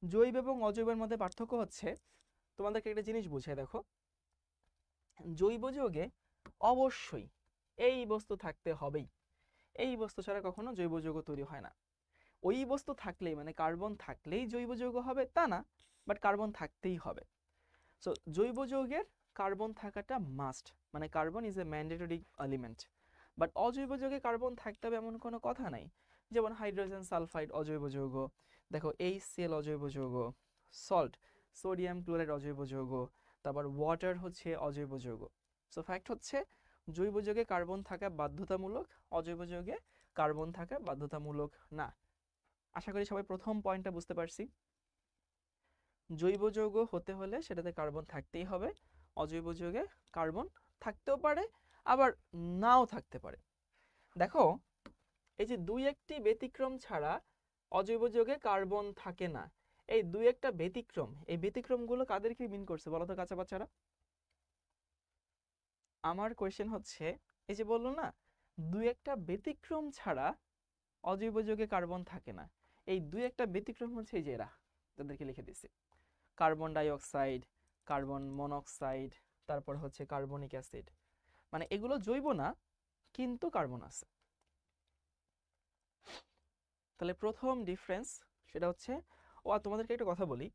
জৈব এবং অজৈবের মধ্যে পার্থক্য হচ্ছে, তোমাদেরকে একটা জিনিস বুঝিয়ে দেখো, জৈব যৌগে অবশ্যই এই বস্তু থাকতে হবেই। এই বস্তু ছাড়া কখনো জৈব যৌগ তৈরি হয় না। ওই বস্তু থাকলেই, মানে কার্বন থাকলেই জৈব যৌগ হবে তা না, বাট কার্বন থাকতেই হবে। সো জৈব যৌগের কার্বন থাকাটা মাস্ট, মানে carbon is a mandatory element. But অজৈব যৌগে কার্বন থাকতে হবে এমন কোনো কথা নাই। যেমন হাইড্রোজেন সালফাইড অজৈব যৌগ, দেখো HCl অজৈব যৌগ, সল্ট সোডিয়াম ক্লোরাইড অজৈব যৌগ, তারপর ওয়াটার হচ্ছে অজৈব যৌগ। সো ফ্যাক্ট হচ্ছে জৈব যৌগে কার্বন থাকা বাধ্যতামূলক, অজৈব যৌগে কার্বন থাকা বাধ্যতামূলক না। আশা করি সবাই প্রথম পয়েন্টটা বুঝতে পারছি। জৈব যৌগ হতে হলে সেটাতে কার্বন থাকতেই হবে, অজৈব যৌগে কার্বন থাকতেও পারে আবার নাও থাকতে পারে। দেখো, এই যে দুই একটি ব্যতিক্রম ছাড়া অজৈব যৌগে কার্বন থাকে না, এই দুই একটা ব্যতিক্রম, এই ব্যতিক্রমগুলো কাদেরকে মিন করছে বলো তো কাঁচা বাচ্চারা? আমার কোয়েশ্চেন হচ্ছে এই যে বললো না, দুই একটা ব্যতিক্রম ছাড়া অজৈব যৌগে কার্বন থাকে না। এই দুই একটা ব্যতিক্রম হচ্ছে এই যে এরা, যাদেরকে লিখে দিছি, carbon die oxide, carbon monoxide, তারপর হচ্ছে কার্বনিক অ্যাসিড। মানে এগুলো জৈব না, কিন্তু কার্বন আছে। তাহলে প্রথম ডিফারেন্স সেটা হচ্ছে, ও আর তোমাদেরকে একটা কথা বলি,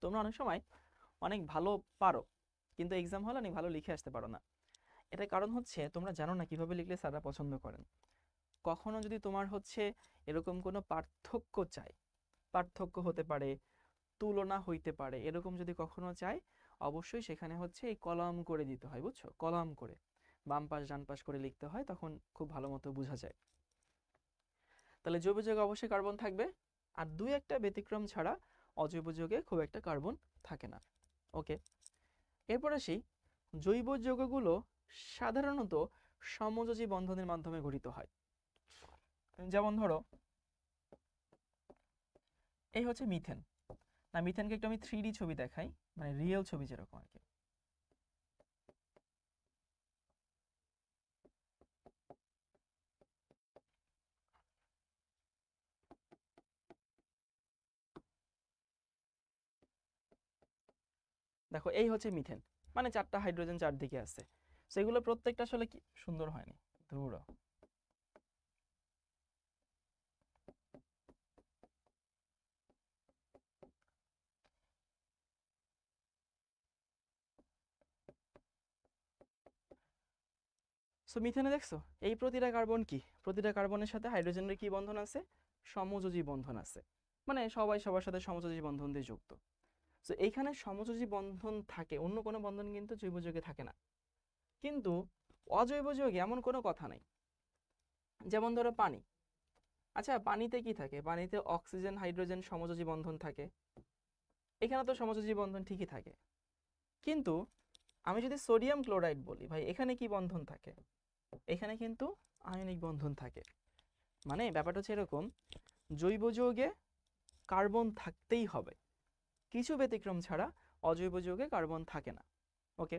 তোমরা অনেক সময় অনেক ভালো পারো, কিন্তু এক্সাম হলে অনেক ভালো লিখে আসতে পারো না। এটার কারণ হচ্ছে তোমরা জানো না কিভাবে লিখলে স্যাররা পছন্দ করেন। কখনো যদি তোমার হচ্ছে এরকম কোনো পার্থক্য চাই, পার্থক্য হতে পারে, তুলনা হইতে পারে, এরকম যদি কখনো চাই, অবশ্যই সেখানে হচ্ছে এই কলাম করে দিতে হয়, বুঝছো? কলাম করে বাম পাশ ডান পাশ করে লিখতে হয়, তখন খুব ভালো মতো বোঝা যায়। তাহলে জৈব যৌগে অবশ্যই কার্বন থাকবে, আর দুই একটা ব্যতিক্রম ছাড়া অজৈব যৌগে খুব একটা কার্বন থাকে না। ওকে, এরপর আসি, জৈব যৌগগুলো সাধারণত সমযোজী বন্ধনের মাধ্যমে গঠিত হয়। যেমন ধরো, এই হচ্ছে মিথেন। না, মিথেনকে একটু আমি 3D ছবি দেখাই, মানে রিয়েল ছবি যেরকম আর কি। দেখো এই হচ্ছে মিথেন, মানে 4টা হাইড্রোজেন চারদিকে আছে। সেগুলো প্রত্যেকটা আসলে কি সুন্দর হয়নি, ধুর। সো মিথেনে দেখছো এই প্রতিটা কার্বন কি, প্রতিটা কার্বনের সাথে হাইড্রোজেনের কি বন্ধন আছে? সমযোজী বন্ধন আছে, মানে সবাই সবার সাথে সমযোজী বন্ধন দিয়ে যুক্ত। তো এইখানে সমযোজী বন্ধন থাকে, অন্য কোনো বন্ধন কিন্তু জৈব যৌগে থাকে না। কিন্তু অজৈব যৌগে এমন কোনো কথা নাই। যেমন ধরো পানি, আচ্ছা পানিতে কি থাকে? পানিতে অক্সিজেন হাইড্রোজেন সমযোজী বন্ধন থাকে, এখানে তো সমযোজী বন্ধন ঠিকই থাকে। কিন্তু আমি যদি সোডিয়াম ক্লোরাইড বলি, ভাই এখানে কি বন্ধন থাকে? এখানে কিন্তু আয়নিক বন্ধন থাকে। মানে ব্যাপারটা হচ্ছে এরকম, জৈব যৌগে কার্বন থাকতেই হবে, কিছু ব্যতিক্রম ছাড়া অজৈব যৌগে কার্বন থাকে না। ওকে,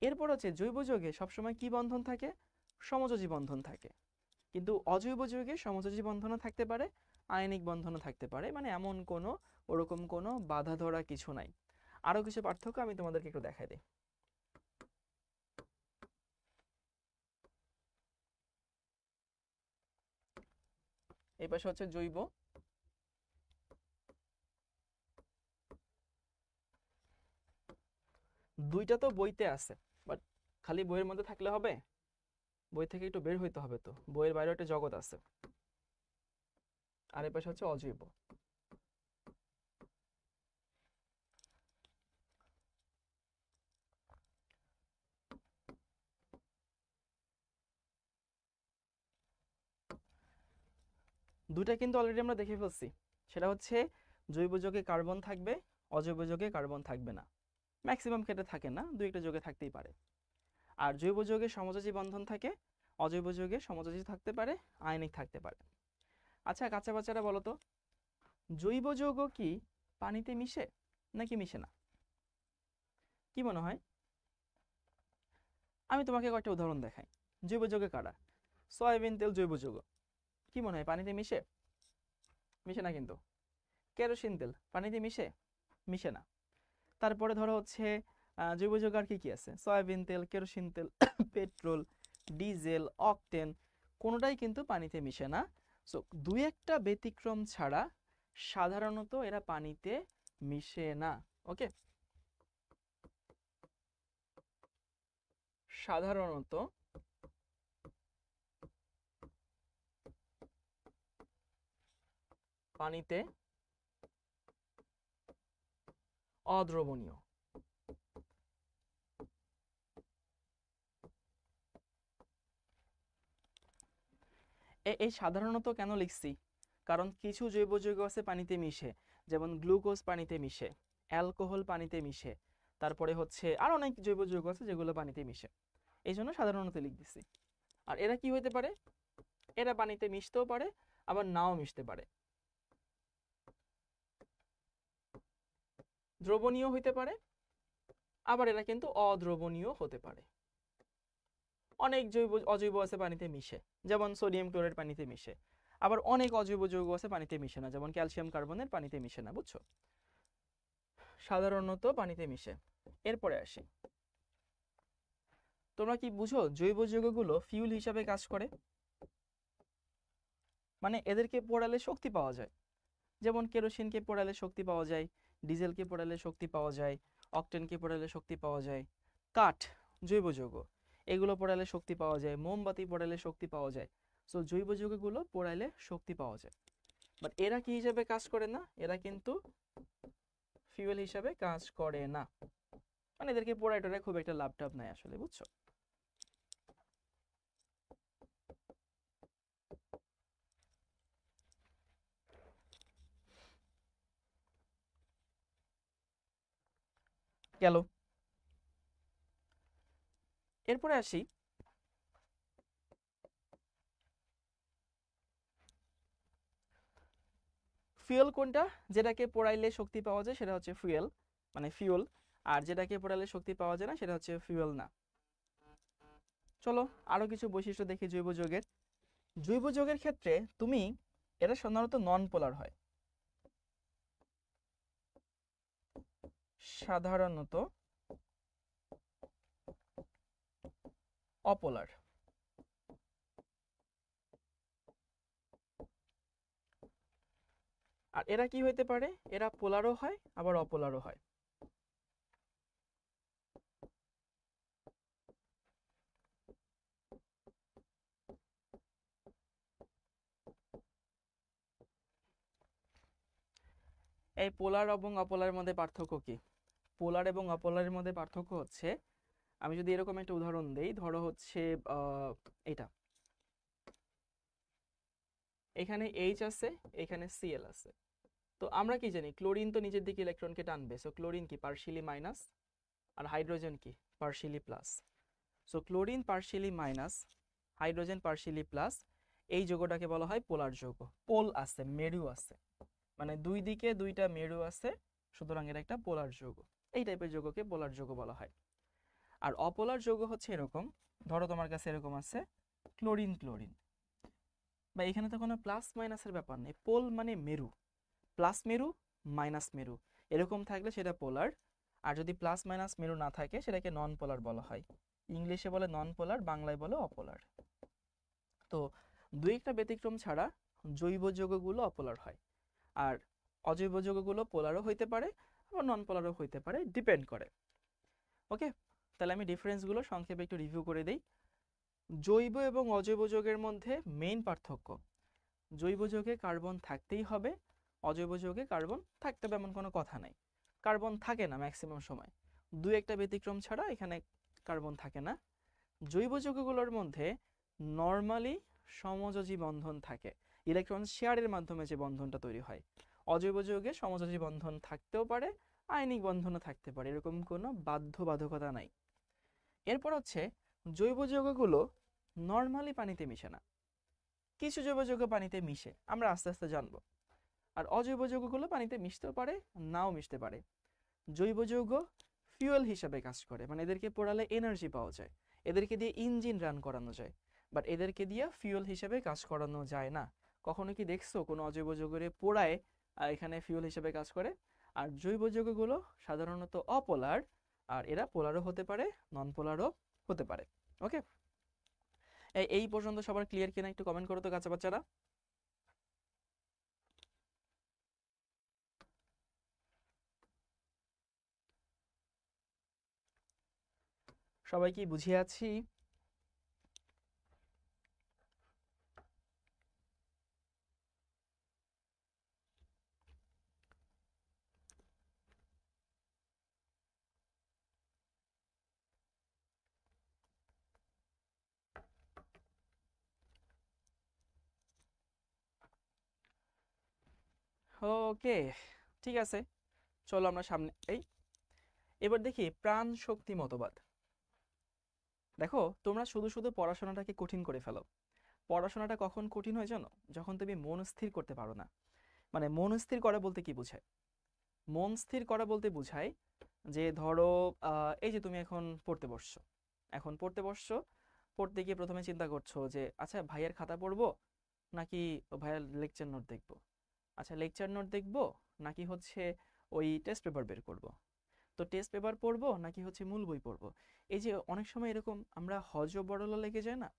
এরপর হচ্ছে জৈব যৌগে সবসময় কি বন্ধন থাকে? সমযোজী বন্ধন থাকে। কিন্তু অজৈব যৌগে সমযোজী বন্ধনও থাকতে পারে, আয়নিক বন্ধনও থাকতে পারে, মানে এমন কোনো ওরকম কোনো বাধা ধরা কিছু নাই। আরো কিছু পার্থক্য আমি তোমাদেরকে একটু দেখাই দিই। এই পাশে হচ্ছে জৈব, দুইটা তো বইতে আছে, বাট খালি বইয়ের মধ্যে থাকলে হবে? বই থেকে একটু বের হইতে হবে, তো বইয়ের বাইরে একটা জগৎ আছে। আর এই পাশে হচ্ছে অজৈব। দুইটা কিন্তু অলরেডি আমরা দেখে ফেলছি, সেটা হচ্ছে জৈব যৌগে কার্বন থাকবে, অজৈব যৌগে কার্বন থাকবে না। ম্যাক্সিমাম ক্ষেত্রে থাকে না, দুই একটা যৌগে থাকতেই পারে। আর জৈব যৌগে সমযোজী বন্ধন থাকে, অজৈব যৌগে সমযোজী থাকতে পারে, আয়নিক থাকতে পারে। আচ্ছা কাঁচা বাচ্চারা বলো তো, জৈব যৌগ কি পানিতে মিশে নাকি মিশে না? কি মনে হয়? আমি তোমাকে কয়েকটা উদাহরণ দেখাই। জৈব যৌগে কারা? সয়াবিন তেল জৈব যৌগ, কি মনে হয় পানিতে মিশে? মিশে না কিন্তু। কেরোসিন তেল পানিতে মিশে? মিশে না। তারপরে ধরো হচ্ছে জৈব যৌগ আর কি কি আছে? সয়াবিন তেল, কেরোসিন তেল, পেট্রোল, ডিজেল, অকটেন, কোনোটাই কিন্তু পানিতে মিশে না। সো দুই একটা ব্যতিক্রম ছাড়া সাধারণত এরা পানিতে মিশে না। ওকে, সাধারণত পানিতে অদ্রবণীয়। এই সাধারণত কেন লিখছি? কারণ কিছু জৈব যৌগ আছে পানিতে মিশে, যেমন গ্লুকোজ পানিতে মিশে, অ্যালকোহল পানিতে মিশে, তারপরে হচ্ছে আর অনেক জৈব যৌগ আছে যেগুলো পানিতে মিশে, এই জন্য সাধারণত লিখ দিছি। আর এরা কি হইতে পারে? এরা পানিতে মিশতেও পারে, আবার নাও মিশতে পারে, দ্রবণীয় হইতে পারে, আবার এরা কিন্তু অদ্রবণীয় হতে পারে। অনেক অজৈব আছে পানিতে মিশে, যেমন সোডিয়াম ক্লোরাইড পানিতে মিশে। আবার অনেক অজৈব যৌগ আছে পানিতে মিশে না, যেমন ক্যালসিয়াম কার্বনেট পানিতে মিশে না, বুঝছো? সাধারণত পানিতে মিশে। এরপরে আসি, তোমরা কি বুঝো জৈব যৌগগুলো ফিউল হিসাবে কাজ করে? মানে এদেরকে পোড়ালে শক্তি পাওয়া যায়, যেমন কেরোসিনকে পোড়ালে শক্তি পাওয়া যায়, ডিজেলকে পোড়ালে শক্তি পাওয়া যায়, অকটেনকে পোড়ালে শক্তি পাওয়া যায়, কাঠ জৈব যৌগ, এগুলো পোড়ালে শক্তি পাওয়া যায়, মোমবাতি পোড়ালে শক্তি পাওয়া যায়। সো জৈব যৌগগুলো পোড়ালে শক্তি পাওয়া যায়, বাট এরা কি হিসাবে কাজ করে না, এরা কিন্তু ফিউয়েল হিসাবে কাজ করে না। মানে এদেরকে পোড়ায় টোড়ায় খুব একটা লাভ টাভ নাই আসলে, বুঝছো? গেল। এরপরে আসি, ফুয়েল কোনটা? যেটাকে পোড়াইলে শক্তি পাওয়া যায় সেটা হচ্ছে ফুয়েল, মানে ফিউল। আর যেটাকে পোড়াইলে শক্তি পাওয়া যায় না সেটা হচ্ছে ফুয়েল না। চলো আরো কিছু বৈশিষ্ট্য দেখি জৈব যৌগের। জৈব যৌগের ক্ষেত্রে তুমি, এরা সাধারণত নন পোলার হয়, সাধারণত অপোলার। আর এরা কি হইতে পারে? এরা পোলারও হয় আবার অপোলারও হয়। এই পোলার এবং অপোলারের মধ্যে পার্থক্য কি? পোলার এবং অপোলারের মধ্যে পার্থক্য হচ্ছে, আমি যদি এরকম একটা উদাহরণ দেই, ধরো হচ্ছে এটা, এখানে এইচ আছে, এখানে সিএল আছে। তো আমরা কি জানি, ক্লোরিন তো নিজের দিকে ইলেকট্রনকে টানবে, সো ক্লোরিন কি পার্শিয়ালি মাইনাস, আর হাইড্রোজেন কি partially plus. So chlorine partially minus, hydrogen partially plus, এই যৌগটাকে বলা হয় পোলার যৌগ। পোল আছে, মেরু আছে, মানে দুই দিকে দুইটা মেরু আছে, সুতরাং এটা একটা পোলার যৌগ। এই টাইপের যৌগকে পোলার যৌগ বলা হয়। আর অপোলার যৌগ হচ্ছে এরকম, ধরো তোমার কাছে এরকম আছে ক্লোরিন ক্লোরিন, বা এখানে তো কোনো প্লাস মাইনাসের ব্যাপার নেই, পোল মানে মেরু, প্লাস মেরু মাইনাস মেরু এরকম থাকলে সেটা পোলার। আর যদি প্লাস মাইনাস মেরু না থাকে সেটাকে নন পোলার বলা হয়। ইংলিশে বলে নন পোলার, বাংলায় বলে অপোলার। তো দুই একটা ব্যতিক্রম ছাড়া জৈব যৌগগুলো অপোলার হয়, আর অজৈব যৌগগুলো পোলারও হইতে পারে আবার নন পোলারও হইতে পারে, ডিপেন্ড করে। ওকে, তাহলে আমি ডিফারেন্সগুলো সংক্ষেপে একটু রিভিউ করে দিই। জৈব এবং অজৈব যৌগের মধ্যে মেইন পার্থক্য, জৈব যৌগে কার্বন থাকতেই হবে, অজৈব যৌগে কার্বন থাকতে হবে এমন কোনো কথা নাই। কার্বন থাকে না ম্যাক্সিমাম সময়, দুই একটা ব্যতিক্রম ছাড়া এখানে কার্বন থাকে না। জৈব যৌগগুলোর মধ্যে নর্মালি সমযোজী বন্ধন থাকে, ইলেকট্রন শেয়ারের মাধ্যমে যে বন্ধনটা তৈরি হয়। অজৈব যৌগে সমযোজী বন্ধন থাকতেও পারে, আয়নিক বন্ধনও থাকতে পারে, এরকম কোনো বাধ্যবাধকতা নাই। এরপর হচ্ছে জৈব যৌগগুলো নর্মালি পানিতে মিশে না, কিছু জৈব যৌগ পানিতে মিশে, আমরা আস্তে আস্তে জানবো। আর অজৈব যৌগগুলো পানিতে মিশতেও পারে, নাও মিশতে পারে। জৈব যৌগ ফিউয়েল হিসাবে কাজ করে, মানে এদেরকে পোড়ালে এনার্জি পাওয়া যায়, এদেরকে দিয়ে ইঞ্জিন রান করানো যায়, বাট এদেরকে দিয়ে ফিউয়েল হিসাবে কাজ করানো যায় না। কখনো কি দেখছো কোনো অজৈব যৌগের পোড়ায় এখানে ফিউয়েল হিসেবে কাজ করে? আর জৈব যৌগগুলো সাধারণত অপোলার, আর এরা পোলারও হতে পারে নন পোলারও হতে পারে। ওকে, এই পর্যন্ত সবার ক্লিয়ার কিনা একটু কমেন্ট করো তো কাঁচা বাচ্চারা। সবাই কি বুঝিয়ে আছি? ওকে, ঠিক আছে, চলো আমরা সামনে এবার দেখি প্রাণ শক্তি মতবাদ। দেখো তোমরা শুধু শুধু পড়াশোনাটাকে কঠিন করে ফেলো। পড়াশোনাটা কখন কঠিন হয় জানো? যখন তুমি মন স্থির করতে পারো না। মানে মন স্থির করা বলতে কি বোঝায়? মন স্থির করা বলতে বোঝায় যে ধরো এই যে তুমি এখন পড়তে বসছো, এখন পড়তে বসছো, পড়তে গিয়ে প্রথমে চিন্তা করছো যে আচ্ছা ভাইয়ের খাতা পড়বো নাকি ভাইয়ের লেকচার নোট দেখবো, আচ্ছা লেকচার নোট দেখবো নাকি হচ্ছে ওই টেস্ট পেপার বের করব, তো টেস্ট পেপার পড়বো নাকি হচ্ছে মূল বই পড়বো। এই যে অনেক সময় এরকম আমরা হজ বড়লা লেগে যায় না,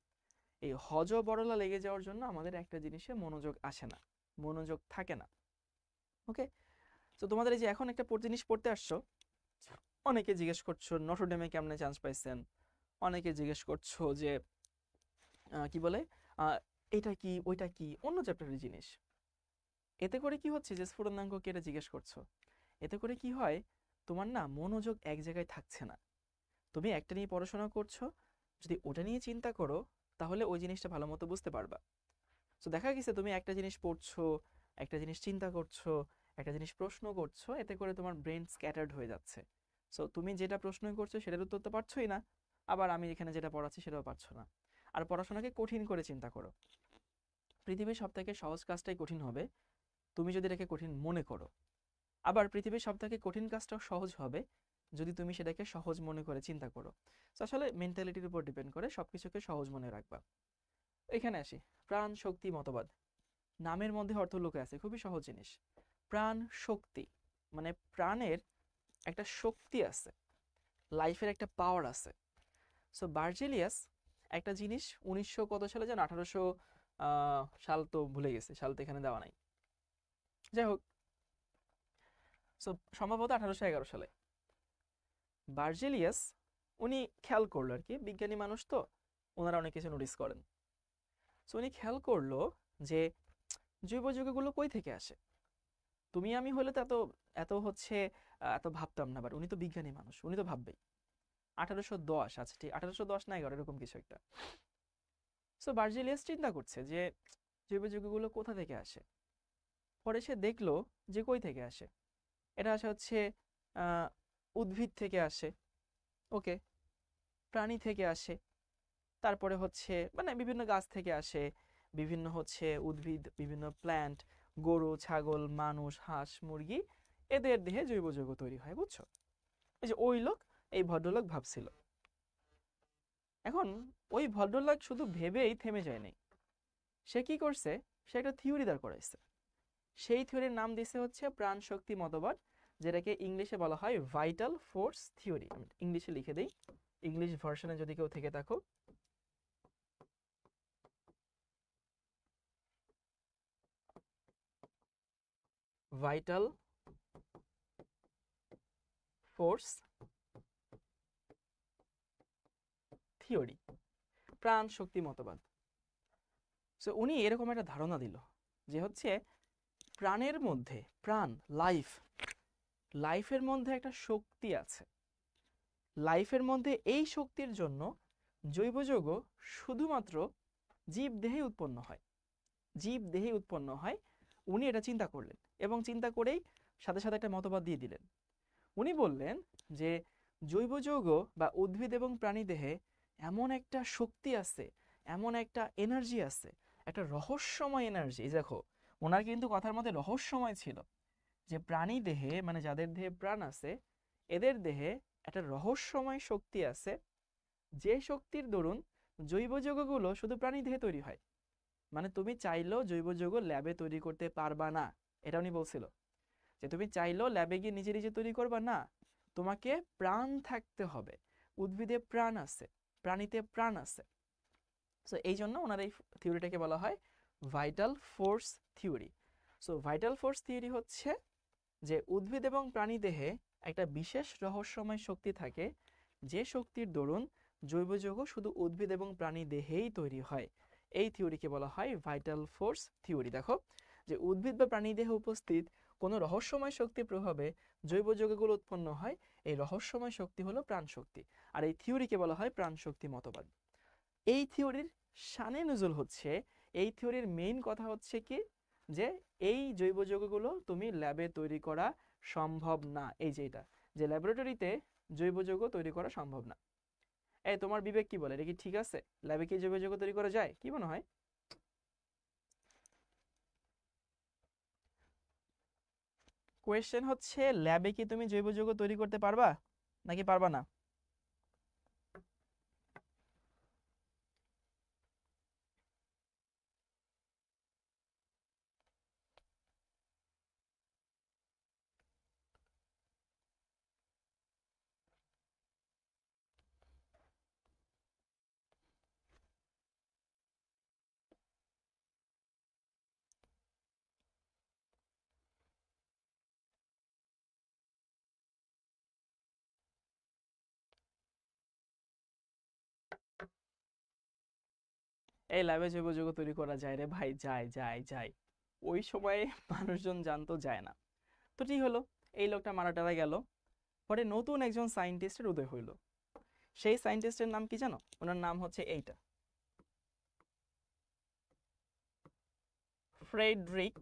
এই হজ বড়লা লেগে যাওয়ার জন্য আমাদের একটা জিনিসে মনোযোগ আসে না, মনোযোগ থাকে না। ওকে, তো তোমাদের এই যে এখন একটা জিনিস পড়তে আসছো, অনেকে জিজ্ঞেস করছো নটরডেমে কেমনে চান্স পাইছেন, অনেকে জিজ্ঞেস করছো যে কি বলে এটা কি ওইটা কি, অন্য চ্যাপ্টারের জিনিস। এতে করে কি হচ্ছে যে স্ফুটনাঙ্ক কেটে জিজ্ঞেস করছো, এতে করে কি হয় তোমার না মনোযোগ এক জায়গায় থাকছে না। তুমি একটা নিয়ে পড়াশোনা করছো, যদি ওটা নিয়ে চিন্তা করো তাহলে ওই জিনিসটা ভালো মতো বুঝতে পারবা। তো দেখা গেছে তুমি একটা জিনিস পড়ছো, একটা জিনিস চিন্তা করছো, একটা জিনিস প্রশ্ন করছো, এতে করে তোমার ব্রেন স্ক্যাটার্ড হয়ে যাচ্ছে। সো তুমি যেটা প্রশ্ন করছো সেটার উত্তর তো পারছোই না, আবার আমি এখানে যেটা পড়াচ্ছি সেটাও পারছো না। আর পড়াশোনাকে কঠিন করে চিন্তা করো, পৃথিবীর সব থেকে সহজ কাজটাই কঠিন হবে তুমি যদি এটাকে কঠিন মনে করো, আবার পৃথিবীর সব থেকে কঠিন কাজটাও সহজ হবে যদি তুমি সেটাকে সহজ মনে করে চিন্তা করো। তো আসলে মেন্টালিটির উপর ডিপেন্ড করে সবকিছুকে সহজ মনে রাখবা। এখানে আসি, প্রাণ শক্তি মতবাদ, নামের মধ্যে অর্থ লুকে আছে, খুবই সহজ জিনিস। প্রাণ শক্তি মানে প্রাণের একটা শক্তি আছে, লাইফের একটা পাওয়ার আছে। সো বার্জেলিয়াস একটা জিনিস 1900 কত সালে যেন 1800 সাল তো ভুলে গেছে, সাল তো এখানে দেওয়া নাই, যাই হোক, সো সম্ভবত 1811 সালে বার্জেলিয়াস উনি খেয়াল করলো আর কি, বিজ্ঞানী মানুষ তো ওনারা অনেক কিছু নোটিস করেন। সো উনি খেয়াল করলো যে জৈব যৌগগুলো কই থেকে আসে। তুমি আমি হলে তো এত এত হচ্ছে এত ভাবতাম না, বাট উনি তো বিজ্ঞানী মানুষ, উনি তো ভাববেই। 1810, আচ্ছা ঠিক 1810 না 11 এরকম কিছু একটা। সো বার্জেলিয়াস চিন্তা করছে যে জৈব যৌগগুলো কোথা থেকে আসে। পরে সে দেখলো যে কই থেকে আসে, এটা আসে হচ্ছে উদ্ভিদ থেকে আসে, ওকে, প্রাণী থেকে আসে, তারপরে হচ্ছে মানে বিভিন্ন গাছ থেকে আসে, বিভিন্ন হচ্ছে উদ্ভিদ, বিভিন্ন প্ল্যান্ট, গরু ছাগল মানুষ হাঁস মুরগি, এদের দেহে জৈব যৌগ তৈরি হয়, বুঝছো। এই যে ওই লোক, এই ভদ্রলোক ভাবছিল। এখন ওই ভদ্রলোক শুধু ভেবেই থেমে যায়নি, সে কি করছে, সে একটা থিওরি দাঁড় করাইছে। সেই থিওরির নাম দিছে হচ্ছে প্রাণ শক্তি মতবাদ, যেটাকে ইংলিশে বলা হয় ভাইটাল ফোর্স থিওরি। আমি ইংলিশে লিখে দিই, ইংলিশ ভার্সনে যদি কেউ থেকে থাকো, ভাইটাল ফোর্স থিওরি, প্রাণ শক্তি মতবাদ। সো উনি এরকম একটা ধারণা দিল যে হচ্ছে প্রাণের মধ্যে, প্রাণ লাইফ, লাইফের মধ্যে একটা শক্তি আছে, লাইফের মধ্যে এই শক্তির জন্য জৈব যৌগ শুধুমাত্র জীব দেহে উৎপন্ন হয়, জীব দেহে উৎপন্ন হয়। উনি এটা চিন্তা করলেন এবং চিন্তা করেই সাথে সাথে একটা মতবাদ দিয়ে দিলেন। উনি বললেন যে জৈব যৌগ বা উদ্ভিদ এবং প্রাণী দেহে এমন একটা শক্তি আছে, এমন একটা এনার্জি আছে, একটা রহস্যময় এনার্জি। দেখো ওনার কিন্তু কথার মধ্যে রহস্যময় ছিল, যে প্রাণী দেহে মানে যাদের দেহে প্রাণ আছে এদের দেহে একটা রহস্যময় শক্তি আছে, যে শক্তির দরুন জৈব যৌগগুলো শুধু প্রাণী দেহে তৈরি হয়। মানে তুমি চাইলেও জৈব যৌগ ল্যাবে তৈরি করতে পারবা না, এটা উনি বলছিল, যে তুমি চাইলেও ল্যাবে গিয়ে নিজে নিজে তৈরি করবা না, তোমাকে প্রাণ থাকতে হবে, উদ্ভিদে প্রাণ আছে, প্রাণীতে প্রাণ আছে। সো এই জন্য ওনার এই থিওরিটাকে বলা হয় vital force theory. So vital force theory হচ্ছে যে উদ্ভিদ এবং প্রাণী দেহে একটা বিশেষ রহস্যময় শক্তি থাকে, যে শক্তির দরুন জৈব যৌগ শুধু উদ্ভিদ এবং প্রাণী দেহেই তৈরি হয়। এই থিওরিকে বলা হয় ভাইটাল ফোর্স থিওরি। দেখো যে উদ্ভিদ বা প্রাণী দেহে উপস্থিত কোনো রহস্যময় শক্তির প্রভাবে জৈব যৌগগুলো উৎপন্ন হয়, এই রহস্যময় শক্তি হলো প্রাণ শক্তি, আর এই থিওরিকে বলা হয় প্রাণ শক্তি মতবাদ। এই থিওরির শানে নজুল হচ্ছে, এই থিওরির মেইন কথা হচ্ছে কি, যে এই জৈব যৌগগুলো তুমি ল্যাবে তৈরি করা সম্ভব না। এই যে এটা, যে ল্যাবরেটরিতে জৈব যৌগ তৈরি করা সম্ভব না। এই তোমার বিবেক কি বলে, এটা কি ঠিক আছে? ল্যাবে কি জৈব যৌগ তৈরি করা যায়, কি মনে হয়? কোয়েশ্চেন হচ্ছে ল্যাবে কি তুমি জৈব যৌগ তৈরি করতে পারবা নাকি পারবা না? এই ল্যাবে জৈব যৌগ তৈরি করা যায় রে ভাই, যায় যায় যায়। ওই সময়ে মানুষজন জানতো, যায় না। তো ঠিক হলো, এই লোকটা মারা টারা গেল। পরে নতুন একজন সায়েন্টিস্টের উদয় হইল। সেই সায়েন্টিস্টের নাম কি জানো? ওনার নাম হচ্ছে এইটা, ফ্রেডরিক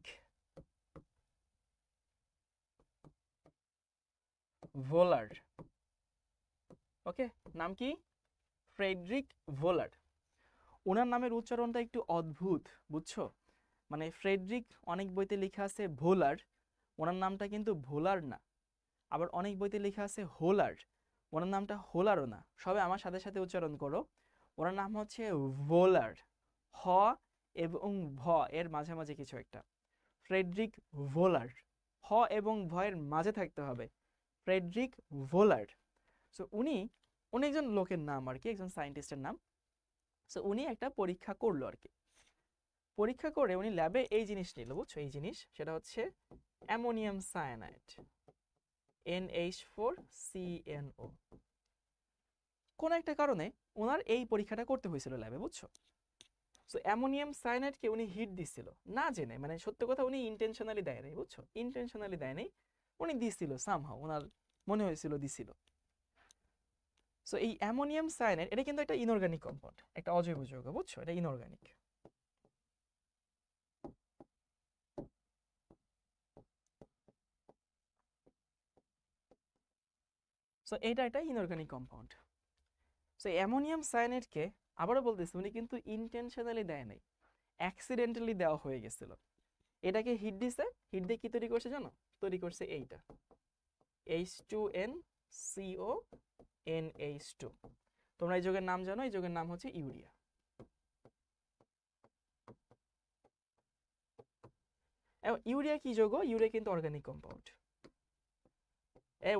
ভোলার। ওকে, নাম কি? ফ্রেডরিক ভোলার। ওনার নামের উচ্চারণটা একটু অদ্ভুত, বুঝছো? মানে ফ্রেডরিক অনেক বইতে লেখা আছে ভোলার, ওনার নামটা কিন্তু ভোলার না। আবার অনেক বইতে লেখা আছে হোলার, ওনার নামটা হোলারও না। সবাই আমার সাথে সাথে উচ্চারণ করো, ওনার নাম হচ্ছে ভোলার। হ এবং ভ এর মাঝামাঝি কিছু একটা, ফ্রেডরিক ভোলার। হ এবং ভ এর মাঝে থাকতে হবে, ফ্রেডরিক ভোলার। সো উনি উনি একজন লোকের নাম আর কি, একজন সায়েন্টিস্টের নাম। সো উনি একটা পরীক্ষা করলো আর কি। পরীক্ষা করে উনি ল্যাবে এই জিনিস নিল, বুঝছো? এই জিনিস, সেটা হচ্ছে অ্যামোনিয়াম সায়ানাইড, NH4CnO। কোন একটা কারণে ওনার এই পরীক্ষাটা করতে হয়েছিল ল্যাবে, বুঝছো? সো অ্যামোনিয়াম সায়ানাইডকে উনি হিট দিছিল না জেনে, মানে সত্য কথা উনি ইন্টেনশনালি দেয় নাই, বুঝছো? ইন্টেনশনালি দেয় নাই, উনি দিছিল সামহাও, ওনার মনে হয়েছিল দিছিল। সো এই অ্যামোনিয়াম সায়ানাইড এটা কিন্তু একটা ইনঅর্গানিক কম্পাউন্ড, একটা অজৈব যৌগ, বুঝছো? এটা ইনঅর্গানিক। সো এটা একটা ইনঅর্গানিক কম্পাউন্ড। সো অ্যামোনিয়াম সায়ানাইডকে আবারও বলতেছি উনি কিন্তু ইন্টেনশনালি দেয় নাই, অ্যাক্সিডেন্টালি দেওয়া হয়ে গেছিল। এটাকে হিট দিছে, হিট দিয়ে কি তৈরি করছে জানো? তৈরি করছে এইটা, H2NCO NH2। তোমরা এই যৌগের নাম জানো? এই যৌগের নাম হচ্ছে ইউরিয়া। ইউরিয়া কি যৌগ? ইউরিয়া কিন্তু অর্গানিক কম্পাউন্ড।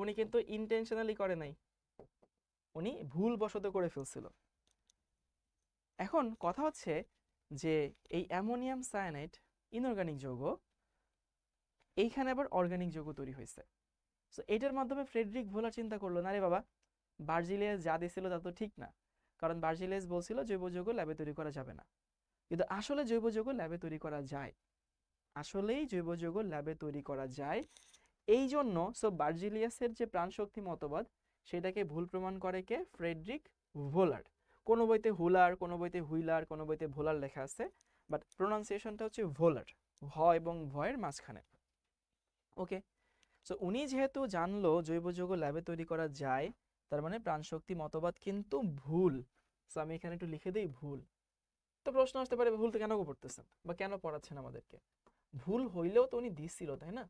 উনি কিন্তু ইন্টেনশনালি করে নাই, উনি ভুলবশত করে ফেলছিল। এখন কথা হচ্ছে যে এই অ্যামোনিয়াম সায়ানাইড ইনঅর্গানিক যৌগ, এইখানে আবার অর্গানিক যৌগ তৈরি হয়েছে। সো এটার মাধ্যমে ফ্রেডরিক ভোলার চিন্তা করলো, না রে বাবা, বার্জিলিয়াস যা দিছিল তা তো ঠিক না। কারণ বার্জিলিয়াস বলছিল জৈব যৌগ ল্যাবে তৈরি করা যাবে না, কিন্তু আসলে জৈব যৌগ ল্যাবে তৈরি করা যায়। আসলেই জৈব যৌগ ল্যাবে তৈরি করা যায়। এই জন্য বার্জিলিয়াসের যে প্রাণশক্তি মতবাদ, সেটাকে ভুল প্রমাণ করে কে? ফ্রেডরিক ভোলার। কোনো বইতে হুলার, কোনো বইতে হুইলার, কোনো বইতে ভোলার লেখা আছে, বাট প্রোনাউন্সিয়েশনটা হচ্ছে ভোলার, ভ এবং ভয়ের মাঝখানে। ওকে, সো উনি যেহেতু জানলো জৈব যৌগ ল্যাবে তৈরি করা যায়, তার মানে প্রাণশক্তি মতবাদ কিন্তু ভুল। সো আমি এখানে একটু লিখে দিই ভুল। তো প্রশ্ন আসতে পারে, ভুল তো কেন পড়তেছেন বা কেন পড়াচ্ছেন আমাদেরকে? ভুল হইলেও তো উনি দিছিল, তাই না?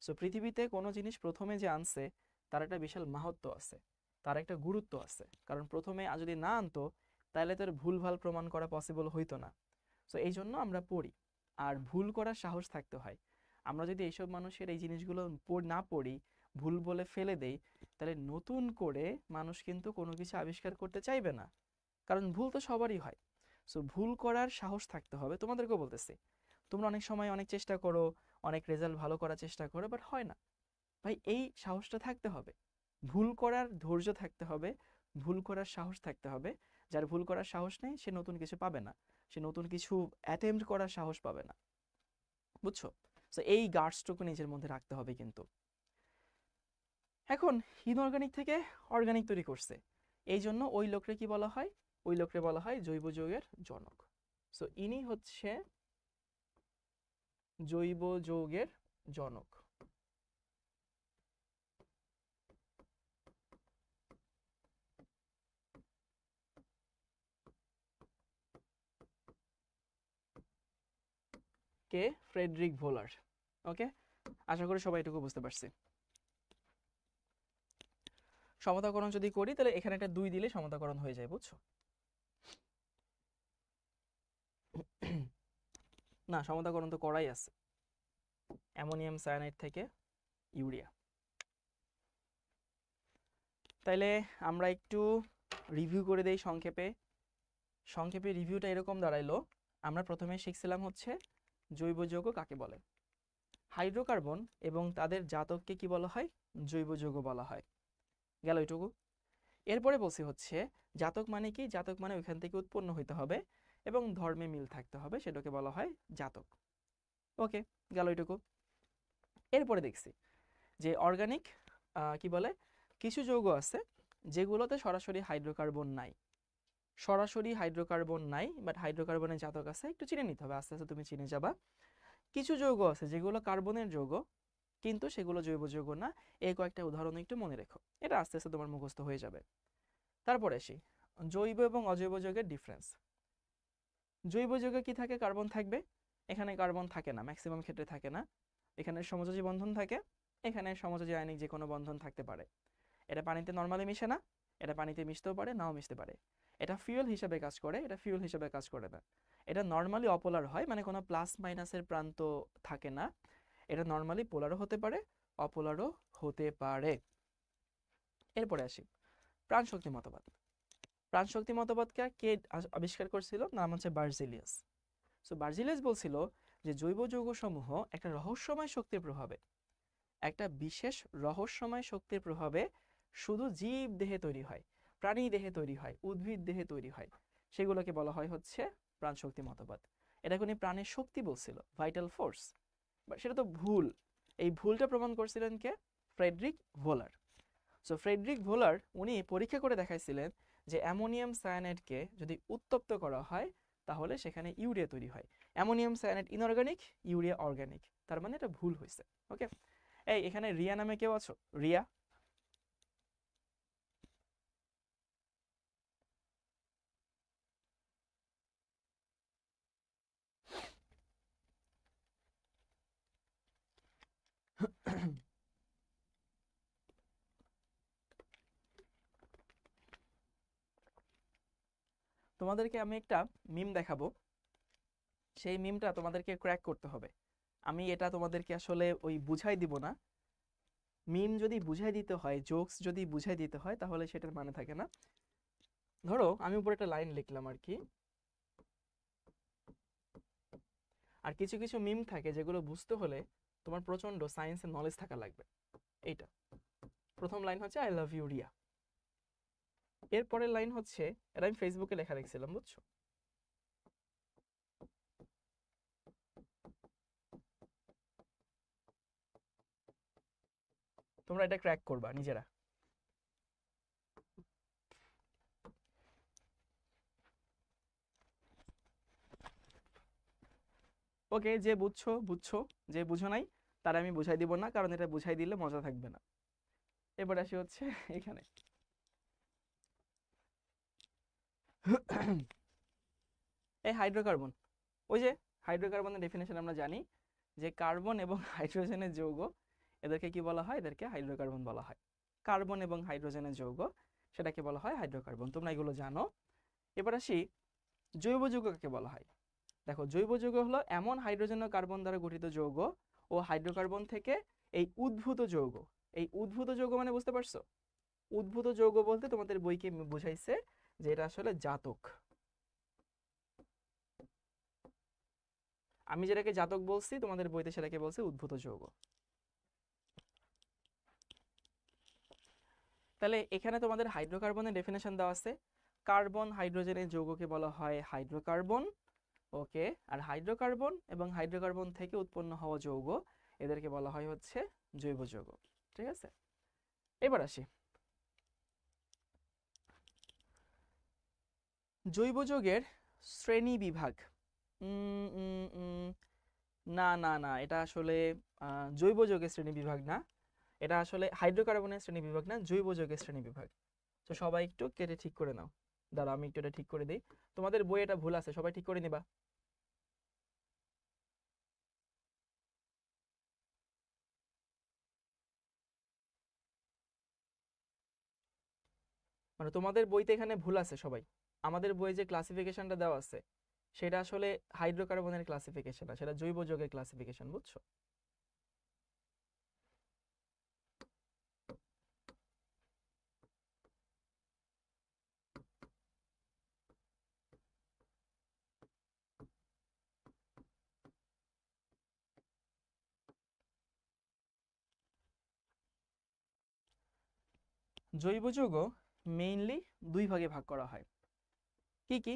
সো পৃথিবীতে কোনো জিনিস প্রথমে যে আনছে তার একটা বিশাল মাহাত্ম্য আছে, তার একটা গুরুত্ব আছে। কারণ প্রথমে যদি না আনতো তাহলে তার ভুলভাল প্রমাণ করা পসিবল হইতো না। সো এই জন্য আমরা পড়ি, আর ভুল করার সাহস থাকতে হয়। আমরা যদি এইসব মানুষের এই জিনিসগুলো না পড়ি, ভুল বলে ফেলে দেই, তাহলে নতুন করে মানুষ কিন্তু কোনো কিছু আবিষ্কার করতে চাইবে না, কারণ ভুল তো সবারই হয়। সো ভুল করার সাহস থাকতে হবে। তোমাদেরকেও বলতেছি, তোমরা অনেক সময় অনেক চেষ্টা করো, অনেক রেজাল্ট ভালো করার চেষ্টা করো, বাট হয় না। ভাই, এই সাহসটা থাকতে হবে, ভুল করার ধৈর্য থাকতে হবে, ভুল করার সাহস থাকতে হবে। যার ভুল করার সাহস নেই সে নতুন কিছু পাবে না, সে নতুন কিছু অ্যাটেম্প্ট করার সাহস পাবে না, বুঝছো? সো এই গার্ডসটুকু নিজের মধ্যে রাখতে হবে কিন্তু। এখন ইনঅর্গানিক থেকে অর্গানিক তৈরি করছে, এই জন্য ওই লোকরে কি বলা হয়? ওই লোকরে বলা হয় জৈব যৌগের জনক। সো ইনি হচ্ছে জৈব যৌগের জনক। কে? ফ্রেডরিক ভোলার। ওকে, আশা করি সবাই এটুকু বুঝতে পারছি। সমতাকরণ যদি করি তাহলে এখানে একটা 2 দিলে সমতাকরণ হয়ে যায়, বুঝছো? না, সমতাকরণ তো করাই আছে, অ্যামোনিয়াম সায়ানাইড থেকে ইউরিয়া। তাইলে আমরা একটু রিভিউ করে দেই সংক্ষেপে। সংক্ষেপে রিভিউটা এরকম দাঁড়াইলো, আমরা প্রথমে শিখছিলাম হচ্ছে জৈব যৌগ কাকে বলে। হাইড্রোকার্বন এবং তাদের জাতককে কি বলা হয়? জৈব যৌগ বলা হয়। গেল এটুকু। এরপরে বলছি হচ্ছে জাতক মানে কি? জাতক মানে ওইখান থেকে উৎপন্ন হইতে হবে, এবং ধর্মে মিল থাকতে হবে, সেটাকে বলা হয় জাতক। ওকে, গেল এটুকু। এরপরে দেখছি যে অর্গানিক কি বলে, কিছু যৌগ আছে যেগুলোতে সরাসরি হাইড্রোকার্বন নাই, সরাসরি হাইড্রোকার্বন নাই, বাট হাইড্রোকার্বনের জাতক আছে, একটু চিনে নিতে হবে, আস্তে আস্তে তুমি চিনে যাবা। কিছু যৌগ আছে যেগুলো কার্বনের যৌগ কিন্তু সেগুলো জৈব যৌগ না, এই কয়েকটা উদাহরণ একটু মনে রেখো, এটা আস্তে আস্তে তোমার মুখস্থ হয়ে যাবে। তারপরে আসি জৈব এবং অজৈব যৌগের ডিফারেন্স। জৈব যৌগে কি থাকে, কার্বন থাকবে, এখানে কার্বন থাকে না, ম্যাক্সিমাম ক্ষেত্রে থাকে না, এখানে সমযোজী বন্ধন থাকে, এখানে সমযোজী আয়নিক যে কোনো বন্ধন থাকতে পারে। এটা পানিতে নর্মালি মিশে না, এটা পানিতে মিশতেও পারে, নাও মিশতে পারে। এটা ফিউয়েল হিসেবে কাজ করে, এটা ফিউয়েল হিসেবে কাজ করে না। এটা নর্মালি অপোলার হয়, মানে কোনো প্লাস মাইনাসের প্রান্ত থাকে না। এটা নর্মালি পোলারও হতে পারে, অপোলারও হতে পারে। এরপরে আসি প্রাণশক্তি মতবাদ। প্রাণশক্তি মতবাদকে কে আবিষ্কার করছিল, নাম হচ্ছে বার্জিলিয়াস। সো বার্জিলিয়াস বলছিল যে জৈব যৌগসমূহ একটা রহস্যময় শক্তির প্রভাবে, একটা বিশেষ রহস্যময় শক্তির প্রভাবে শুধু জীব দেহে তৈরি হয়, প্রাণী দেহে তৈরি হয়, উদ্ভিদ দেহে তৈরি হয়, সেগুলোকে বলা হয় হচ্ছে প্রাণশক্তি মতবাদ। এটা উনি প্রাণের শক্তি বলছিল, ভাইটাল ফোর্স, বাট সেটা তো ভুল। এই ভুলটা প্রমাণ করছিলেন কে, ফ্রেডরিক ভোলার। সো ফ্রেডরিক ভোলার উনি পরীক্ষা করে দেখাইছিলেন যে অ্যামোনিয়াম সায়ানাইডকে যদি উত্তপ্ত করা হয় তাহলে সেখানে ইউরিয়া তৈরি হয়। Ammonium cyanide inorganic, urea organic, তার মানে এটা ভুল হয়েছে। ওকে, এই এখানে রিয়া নামে কেউ আছো? রিয়া? তোমাদেরকে আমি একটা মিম দেখাবো, সেই মিমটা তোমাদেরকে ক্র্যাক করতে হবে। আমি এটা তোমাদেরকে আসলে ওই বুঝাই দিব না, মিম যদি বুঝাই দিতে হয়, জোকস যদি বুঝাই দিতে হয় তাহলে সেটার মানে থাকে না। ধরো আমি উপরে একটা লাইন লিখলাম আর কি, আর কিছু কিছু মিম থাকে যেগুলো বুঝতে হলে তোমার প্রচন্ড সায়েন্সের নলেজ থাকা লাগবে। এইটা প্রথম লাইন হচ্ছে আই লাভ ইউ রিয়া, এরপরের লাইন হচ্ছে, এটা আমি ফেসবুকে লেখা দেখছিলাম, বুঝছো? তোমরা এটা ক্র্যাক করবা নিজেরা। ওকে, যে বুঝছো বুঝছো, যে বুঝো নাই তারা আমি বুঝাই দিব না, কারণ এটা বুঝাই দিলে মজা থাকবে না। এবার আসি হচ্ছে এখানে এই হাইড্রোকার্বন, ওই যে হাইড্রোকার্বনের ডেফিনেশন আমরা জানি যে কার্বন এবং হাইড্রোজেনের যৌগ, এদেরকে কি বলা হয়, এদেরকে হাইড্রোকার্বন বলা হয়। কার্বন এবং হাইড্রোজেনের যৌগ, সেটাকে বলা হয় হাইড্রোকার্বন, তোমরা এগুলো জানো। এবার আসি জৈব যৌগ কাকে বলা হয়। দেখো জৈব যৌগ হলো এমন হাইড্রোজেন ও কার্বন দ্বারা গঠিত যৌগ ও হাইড্রোকার্বন থেকে এই উদ্ভূত যৌগ। এই উদ্ভূত যৌগ মানে বুঝতে পারছো, উদ্ভূত যৌগ বলতে তোমাদের বইকে বুঝাইছে যে এটা আসলে জাতক। আমি যেটাকে জাতক বলছি তোমাদের বইতে সেটাকে বলছে উদ্ভূত যৌগ। তাহলে এখানে তোমাদের হাইড্রোকার্বনের ডেফিনেশন দেওয়া আছে, কার্বন হাইড্রোজেনের যৌগকে বলা হয় হাইড্রোকার্বন। ওকে, আর হাইড্রোকার্বন এবং হাইড্রোকার্বন থেকে উৎপন্ন হওয়া যৌগ, এদেরকে বলা হয় হচ্ছে জৈব যৌগ। ঠিক আছে, এবার আসি জৈব যৌগের শ্রেণী বিভাগ। না না না, এটা আসলে জৈব যৌগের শ্রেণী বিভাগ না, এটা আসলে হাইড্রোকার্বনের শ্রেণী বিভাগ না, জৈব যৌগের শ্রেণী বিভাগ। তো সবাই একটু কেটে ঠিক করে নাও, দাঁড়া আমি একটু এটা ঠিক করে দিই, তোমাদের বই এটা ভুল আছে, সবাই ঠিক করে নিবা। মানে তোমাদের বইতে এখানে ভুল আছে সবাই, আমাদের বইয়ে যে ক্লাসিফিকেশনটা দেওয়া আছে সেটা আসলে হাইড্রোকার্বনের ক্লাসিফিকেশন না, সেটা জৈব যৌগের ক্লাসিফিকেশন, বুঝছো? জৈব যৌগ মেইনলি দুই ভাগে ভাগ করা হয়। কি কি?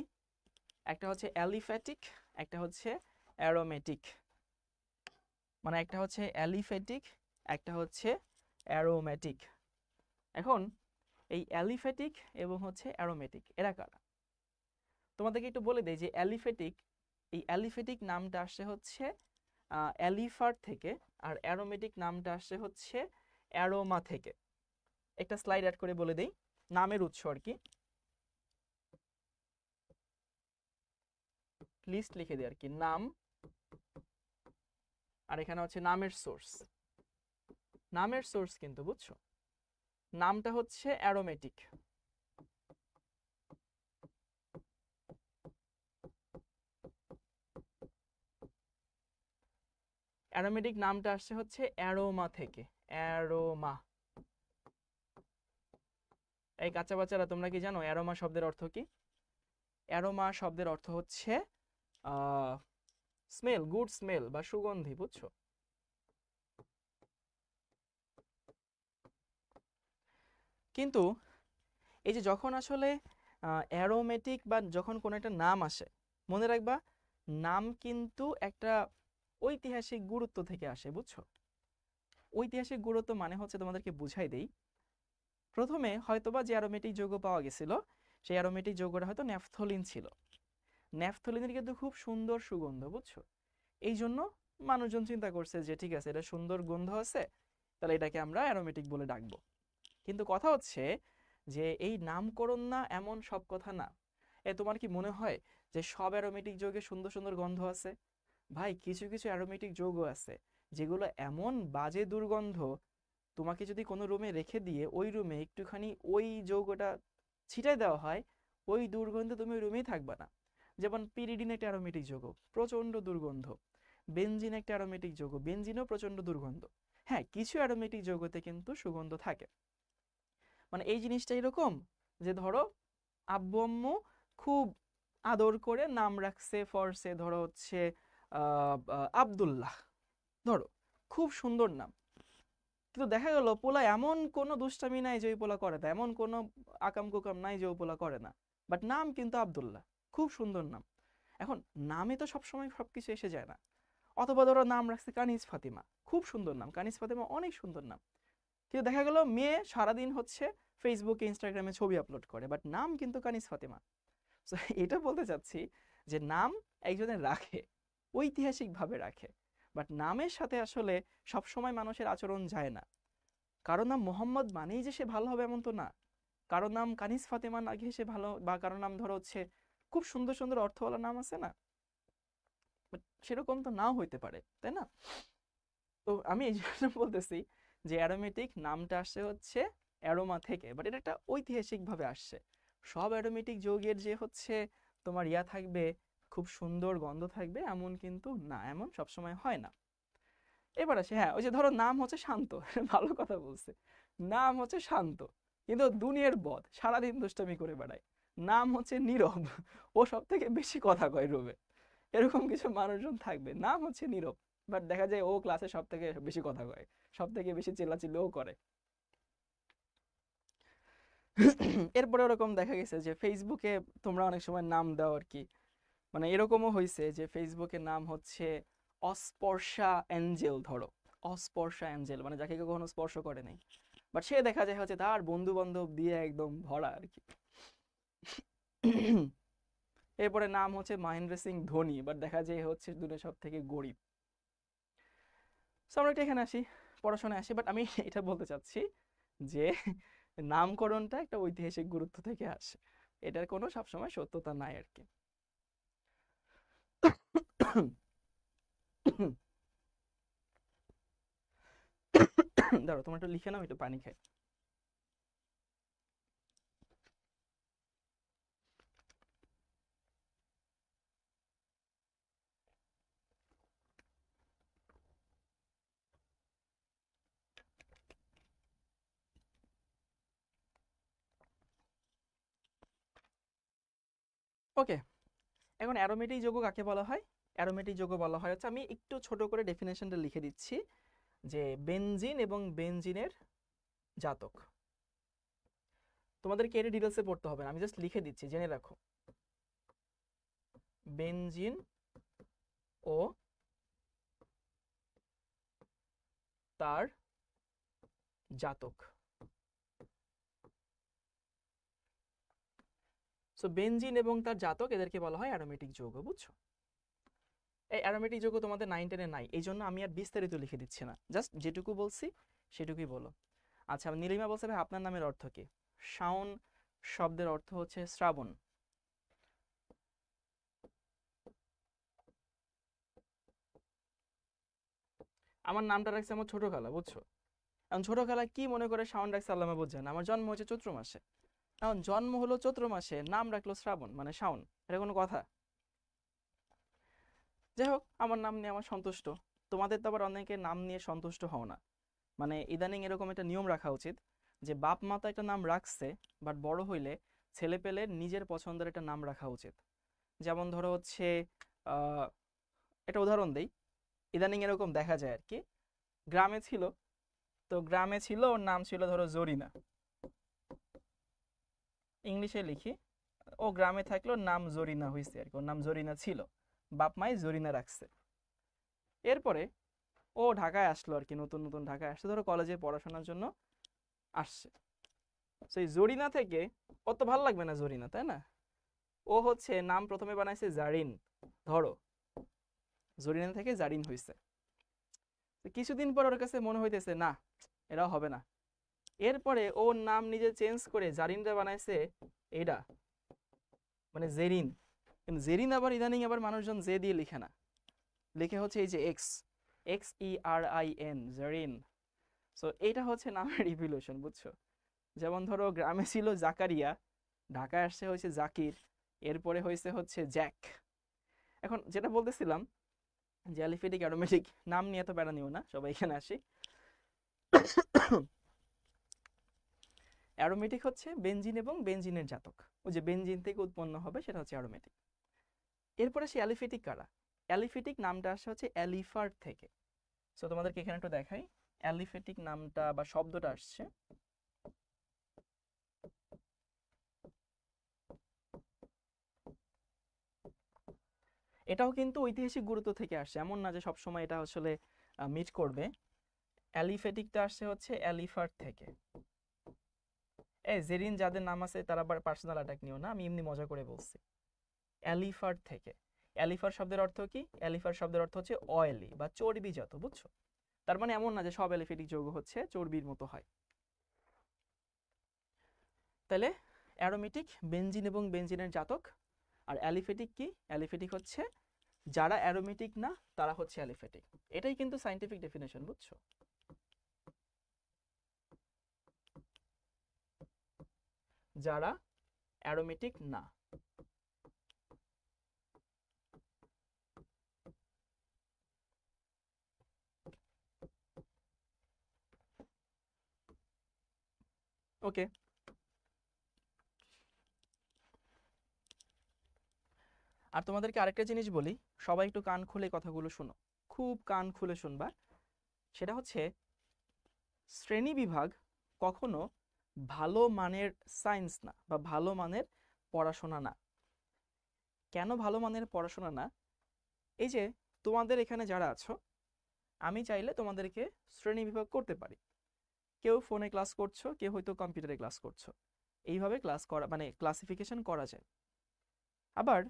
একটা হচ্ছে অ্যালিফ্যাটিক, একটা হচ্ছে অ্যারোমেটিক। মানে একটা হচ্ছে অ্যালিফ্যাটিক, একটা হচ্ছে অ্যারোমেটিক। এখন এই অ্যালিফ্যাটিক এবং হচ্ছে অ্যারোমেটিক এরা কারা? তোমাদেরকে একটু বলে দেই যে অ্যালিফ্যাটিক, এই অ্যালিফ্যাটিক নামটা আসছে হচ্ছে অ্যালিফার থেকে, আর অ্যারোমেটিক নামটা আসছে হচ্ছে অ্যারোমা থেকে। একটা স্লাইড অ্যাড করে বলে দেই নামের উৎস আর কি, লিস্ট লিখে দিই আর কি, নাম, আর এখানে হচ্ছে নামের সোর্স। নামের সোর্স কিন্তু বুঝছো, নামটা হচ্ছে অ্যারোমেটিক, অ্যারোমেটিক নামটা আসছে হচ্ছে অ্যারোমা থেকে, অ্যারোমা। এই কাঁচা বাচ্চারা তোমরা কি জানো অ্যারোমা শব্দের অর্থ কি? অ্যারোমা শব্দের অর্থ হচ্ছে স্মেল, গুড স্মেল বা সুগন্ধি, বুঝছো? কিন্তু এই যে যখন আসলে অ্যারোমেটিক বা যখন কোনো একটা নাম আসে, মনে রাখবা নাম কিন্তু একটা ঐতিহাসিক গুরুত্ব থেকে আসে, বুঝছো? ঐতিহাসিক গুরুত্ব মানে হচ্ছে, তোমাদেরকে বুঝাই দেই, প্রথমে হয়তোবা যে অ্যারোমেটিক যৌগ পাওয়া গেছিল সেই অ্যারোমেটিক যৌগটা হয়তো ন্যাফথলিন ছিল। ন্যাফথলিনের কিন্তু খুব সুন্দর সুগন্ধ, বুঝছো? এই জন্য মানুষজন চিন্তা করছে যে ঠিক আছে, এটা সুন্দর গন্ধ আছে, তাহলে এটাকে আমরা অ্যারোমেটিক বলে ডাকবো। কিন্তু কথা হচ্ছে যে এই নামকরণ না এমন সব কথা না। তোমার কি মনে হয় যে সব অ্যারোমেটিক যৌগে সুন্দর সুন্দর গন্ধ আছে? ভাই, কিছু কিছু অ্যারোমেটিক যৌগ আছে যেগুলো এমন বাজে দুর্গন্ধ, তোমাকে যদি কোনো রুমে রেখে দিয়ে ওই রুমে একটুখানি ওই যৌগটা ছিটাই দেওয়া হয়, ওই দুর্গন্ধে তুমি ওই রুমেই থাকবা না। যেমন পিরিডিন একটা অ্যারোমেটিক যৌগ, প্রচন্ড দুর্গন্ধ। বেনজিন একটা অ্যারোমেটিক যৌগ, বেনজিনও প্রচন্ড দুর্গন্ধ। হ্যাঁ, কিছু অ্যারোমেটিক যৌগতে কিন্তু সুগন্ধ থাকে। মানে এই জিনিসটা এরকম যে ধরো আব্বু আম্মু খুব আদর করে নাম রাখছে ফরসে, ধরো হচ্ছে আব্দুল্লাহ, ধরো খুব সুন্দর নাম, কিন্তু দেখা গেল পোলা এমন কোনো দুষ্টামি নাই যে ওই পোলা করে না, এমন কোনো আকাম কুকাম নাই যে ওই পোলা করে না, বাট নাম কিন্তু আব্দুল্লাহ, খুব সুন্দর নাম। এখন নামে তো সবসময় সবকিছু এসে যায় না। অথবা ধরো নাম রাখছে কানিজ ফাতিমা, খুব সুন্দর নাম, কানিজ ফাতিমা অনেক সুন্দর নাম, কিন্তু দেখা গেল মেয়ে সারাদিন হচ্ছে ফেসবুকে ইনস্টাগ্রামে ছবি আপলোড করে, বাট নাম কিন্তু কানিজ ফাতিমা। তো এটা বলতে চাচ্ছি যে নাম একজনের রাখে, ঐতিহাসিকভাবে রাখে, বাট নামের সাথে আসলে সবসময় মানুষের আচরণ যায় না। কারো নাম মোহাম্মদ মানেই যে সে ভালো হবে এমন তো না। কারো নাম কানিজ ফাতেমা না গিয়ে সে ভালো, বা কারো নাম ধরো হচ্ছে খুব সুন্দর সুন্দর অর্থওয়ালা নাম আছে না, বাট সেরকম তো নাও হইতে পারে, তাই না? তো আমি এই জন্য বলতেছি যে অ্যারোমেটিক নামটা আসছে হচ্ছে অ্যারোমা থেকে, বাট এটা একটা ঐতিহাসিক ভাবে আসছে। সব অ্যারোমেটিক যৌগের যে হচ্ছে তোমার ইয়া থাকবে, খুব সুন্দর গন্ধ থাকবে এমন কিন্তু না, এমন সবসময় হয় না। এবার আসে, হ্যাঁ, ওই যে ধরো নাম হচ্ছে শান্ত, ভালো কথা বলছে, নাম হচ্ছে শান্ত কিন্তু দুনিয়ার বদ, সারাদিন দুষ্টামি করে বেড়ায়। নাম হচ্ছে নীরব, ও সব থেকে বেশি কথা কয় রুমে। এরকম কিছু মানুষজন থাকবে, নাম হচ্ছে নীরব, বাট দেখা যায় ও ক্লাসে সব থেকে বেশি কথা কয়, সব থেকে বেশি চেল্লাচিল্লিও করে। এরপরে ওরকম দেখা গেছে যে ফেসবুকে তোমরা অনেক সময় নাম দাও আর কি, মানে এরকমও হয়েছে যে ফেসবুকের নাম হচ্ছে অস্পর্শা অ্যাঞ্জেল, ধরো অস্পর্শা অ্যাঞ্জেল মানে যাকে কেউ কখনো স্পর্শ করে নাই, বাট সে দেখা যায় হচ্ছে তার বন্ধু বান্ধব দিয়ে একদম ভরা আর কি। এরপরে নাম হচ্ছে মহেন্দ্র সিং ধোনি, বাট দেখা যায় হচ্ছে দুনিয়ার সব থেকে গরিব। সো আমরা একটা এখানে আসি, পড়াশোনায় আসি, বাট আমি এটা বলতে চাচ্ছি যে নামকরণটা একটা ঐতিহাসিক গুরুত্ব থেকে আসে, এটার কোনো সবসময় সত্যতা নাই আর কি। ধরো তোমার একটু লিখে নাও, একটু পানি খাই। ওকে, এখন অ্যারোমেটিক যৌগ কাকে বলা হয়? অ্যারোমেটিক যৌগ বলা হয় হচ্ছে, আমি একটু ছোট করে ডেফিনেশনটা লিখে দিচ্ছি, যে বেনজিন এবং বেনজিনের জাতক। তোমাদেরকে এর ডিটেলসে পড়তে হবে না, আমি জাস্ট লিখে দিচ্ছি, জেনে রাখো। বেনজিন ও তার জাতক। সো বেনজিন এবং তার জাতক এদেরকে বলা হয় অ্যারোমেটিক যৌগ, বুঝছো? এই অ্যারোমেটিক যৌগ তোমাদের 9-10 এ নাই, এই জন্য আমি আর বিস্তারিত লিখে দিচ্ছি না, জাস্ট যেটুকু বলছি সেটুকুই বলো। আচ্ছা, নীলিমা বলছে ভাই আপনার নামের অর্থ কি? শাওন শব্দের অর্থ হচ্ছে শ্রাবণ। আমার নামটা রাখছে আমার ছোট খালা, বুঝছো? এখন ছোট খালা কি মনে করে শাওন রাখছে আল্লাহ মাহবুব জানে। আমার জন্ম হচ্ছে চৈত্র মাসে, এখন জন্ম হলো চৈত্র মাসে, নাম রাখলো শ্রাবণ মানে শাওন, এটা কোনো কথা? যাই হোক, আমার নাম নিয়ে আমার সন্তুষ্ট। তোমাদের তো আবার অনেকে নাম নিয়ে সন্তুষ্ট হও না। মানে ইদানিং এরকম একটা নিয়ম রাখা উচিত যে বাপ মা তো একটা নাম রাখছে, বাট বড় হইলে ছেলে পেলে নিজের পছন্দের একটা নাম রাখা উচিত। যেমন ধরো হচ্ছে একটা উদাহরণ দেই, ইদানিং এরকম দেখা যায় আর কি, গ্রামে ছিল, তো গ্রামে ছিল ওর নাম ছিল ধরো জরিনা, ইংলিশে লিখি, ও গ্রামে থাকলো নাম জরিনা হয়েছে আর কি, ওর নাম জরিনা ছিল, বাপ মাই জরিনা রাখছে। এরপরে ও ঢাকায় আসলো আর কি, নতুন নতুন ঢাকায় আসছে, ধরো কলেজে পড়াশোনার জন্য আসছে। সেই জরিনা থেকে অত ভালো লাগবে না জরিনা, তাই না? ও হচ্ছে নাম প্রথমে বানাইছে জারিন, ধরো জরিনা থেকে জারিন হয়েছে। কিছুদিন পর ওর কাছে মনে হইতেছে না এটাও হবে না, এরপরে ওর নাম নিজে চেঞ্জ করে জারিনটা বানাইছে এইটা, মানে জেরিন। কিন্তু জেরিন আবার ইদানিং আবার মানুষজন জে দিয়ে লিখে না, লিখে হচ্ছে এই যে এক্স, XERIN, জারিন। সো এইটা হচ্ছে নামের ইভলিউশন, বুঝছো? যেমন ধরো গ্রামে ছিল জাকারিয়া, ঢাকায় আসছে হয়েছে জাকির, এরপরে হয়েছে হচ্ছে জ্যাক। এখন যেটা বলতেছিলাম যে অ্যালিফেটিক অ্যারোমেটিক নাম নিয়ে তো প্যারা নিও না, সবাই এখানে আসি। অ্যারোমেটিক হচ্ছে বেনজিন এবং বেনজিনের জাতক, ওই যে বেনজিন থেকে উৎপন্ন হবে সেটা হচ্ছে অ্যারোমেটিক। এরপরে সে অ্যালিফেটিক কারা? অ্যালিফেটিক নামটা আসে হচ্ছে অ্যালিফার থেকে। সো তোমাদেরকে এখানে একটু দেখাই, অ্যালিফেটিক নামটা বা শব্দটা আসছে এটাও কিন্তু ঐতিহাসিক গুরুত্ব থেকে আসছে, এমন না যে সবসময় এটা আসলে মিট করবে। অ্যালিফেটিকটা আসছে হচ্ছে অ্যালিফার থেকে। এই জেরিন যাদের নাম আছে তারা আবার পার্সোনাল অ্যাটাক নিও না, আমি এমনি মজা করে বলছি। অ্যালিফার থেকে। অ্যালিফার শব্দের অর্থ কি? অ্যালিফার শব্দের অর্থ হচ্ছে অয়েলি বা চর্বিজাত, বুঝছো? তার মানে এমন না যে সব অ্যালিফেটিক যৌগ হচ্ছে চর্বির মতো হয়। তাহলে অ্যারোমেটিক বেনজিন এবং বেনজিনের জাতক। আর অ্যালিফেটিক কি? অ্যালিফেটিক হচ্ছে যারা অ্যারোমেটিক না তারা হচ্ছে অ্যালিফেটিক। এটাই কিন্তু সায়েন্টিফিক ডেফিনেশন, বুঝছো? যারা অ্যারোমেটিক না। ওকে, আর তোমাদেরকে আরেকটা জিনিস বলি, সবাই একটু কান খুলে কথাগুলো শোনো, খুব কান খুলে শুনবা। সেটা হচ্ছে শ্রেণী বিভাগ কখনো ভালো মানের সায়েন্স না বা ভালো মানের পড়াশোনা না। কেন ভালো মানের পড়াশোনা না? এই যে তোমাদের এখানে যারা আছো, আমি চাইলে তোমাদেরকে শ্রেণী বিভাগ করতে পারি। কেউ ফোনে ক্লাস করছো, কেউ হয়তো কম্পিউটারে ক্লাস করছো, এইভাবে ক্লাস করা মানে ক্লাসিফিকেশন করা যায়। আবার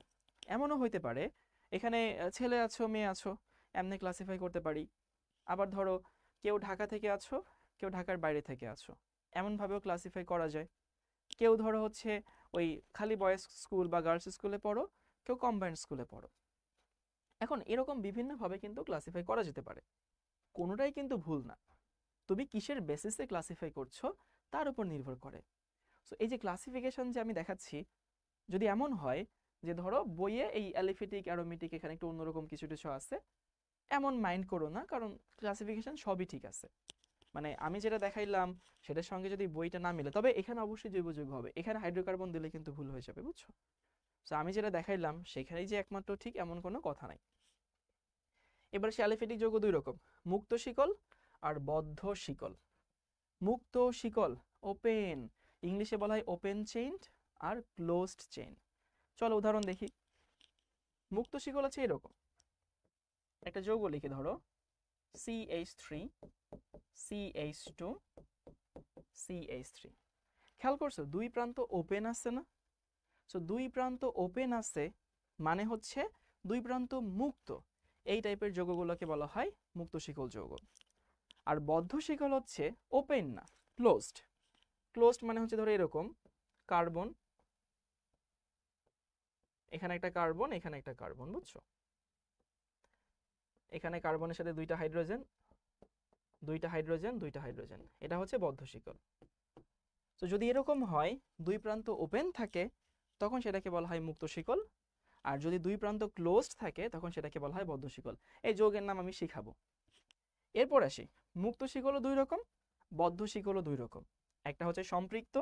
এমনও হইতে পারে এখানে ছেলে আছো মেয়ে আছো, এমনি ক্লাসিফাই করতে পারি। আবার ধরো কেউ ঢাকা থেকে আছো, কেউ ঢাকার বাইরে থেকে আছো, এমনভাবেও ক্লাসিফাই করা যায়। কেউ ধরো হচ্ছে ওই খালি বয়েজ স্কুল বা গার্লস স্কুলে পড়ো, কেউ কম্বাইন্ড স্কুলে পড়ো। এখন এরকম বিভিন্নভাবে কিন্তু ক্লাসিফাই করা যেতে পারে, কোনোটাই কিন্তু ভুল না। তুমি কিসের বেসিসে ক্লাসিফাই করছো তার উপর নির্ভর করে। সো এই যে ক্লাসিফিকেশন যে আমি দেখাচ্ছি, যদি এমন হয় যে ধরো বইয়ে এই অ্যালিফেটিক অ্যারোমেটিক এখানে একটু অন্যরকম কিছু কিছু আছে, এমন মাইন্ড করো না, কারণ ক্লাসিফিকেশন সবই ঠিক আছে। মানে আমি যেটা দেখাইলাম সেটার সঙ্গে যদি বইটা না মিলে, তবে এখানে অবশ্যই জৈব যৌগ হবে, এখানে হাইড্রোকার্বন দিলে কিন্তু ভুল হয়ে যাবে, বুঝছো? তো আমি যেটা দেখাইলাম সেখানেই যে একমাত্র ঠিক এমন কোনো কথা নাই। এবার সে অ্যালিফেটিক যৌগ দুই রকম, মুক্ত শিকল আর বদ্ধ শিকল। মুক্ত শিকল ওপেন, ইংলিশে বলা হয় ওপেন চেইন আর ক্লোজড চেইন। চলো উদাহরণ দেখি। মুক্ত শিকল আছে এরকম একটা যৌগ লিখে, ধরো CH3 CH2 CH3। খেয়াল করছো দুই প্রান্ত ওপেন আছে না? সো দুই প্রান্ত ওপেন আছে মানে হচ্ছে দুই প্রান্ত মুক্ত। এই টাইপের যৌগগুলোকে বলা হয় মুক্ত শিকল যৌগ। আর বদ্ধ শিকল হচ্ছে ওপেন না, ক্লোজড। ক্লোজড মানে হচ্ছে ধরো এরকম কার্বন, এখানে একটা কার্বন, এখানে একটা কার্বন, বুঝছো? এখানে কার্বনের সাথে দুইটা হাইড্রোজেন, দুইটা হাইড্রোজেন, দুইটা হাইড্রোজেন, এটা হচ্ছে বদ্ধ শিকল। তো যদি এরকম হয় দুই প্রান্ত ওপেন থাকে তখন সেটাকে বলা হয় মুক্ত শিকল। আর যদি দুই প্রান্ত ক্লোজড থাকে তখন সেটাকে বলা হয় বদ্ধ শিকল। এই যৌগের নাম আমি শিখাবো। এরপর আসি, মুক্ত শিকলও দুই রকম, বদ্ধ শিকলও দুই রকম। একটা হচ্ছে সম্পৃক্ত,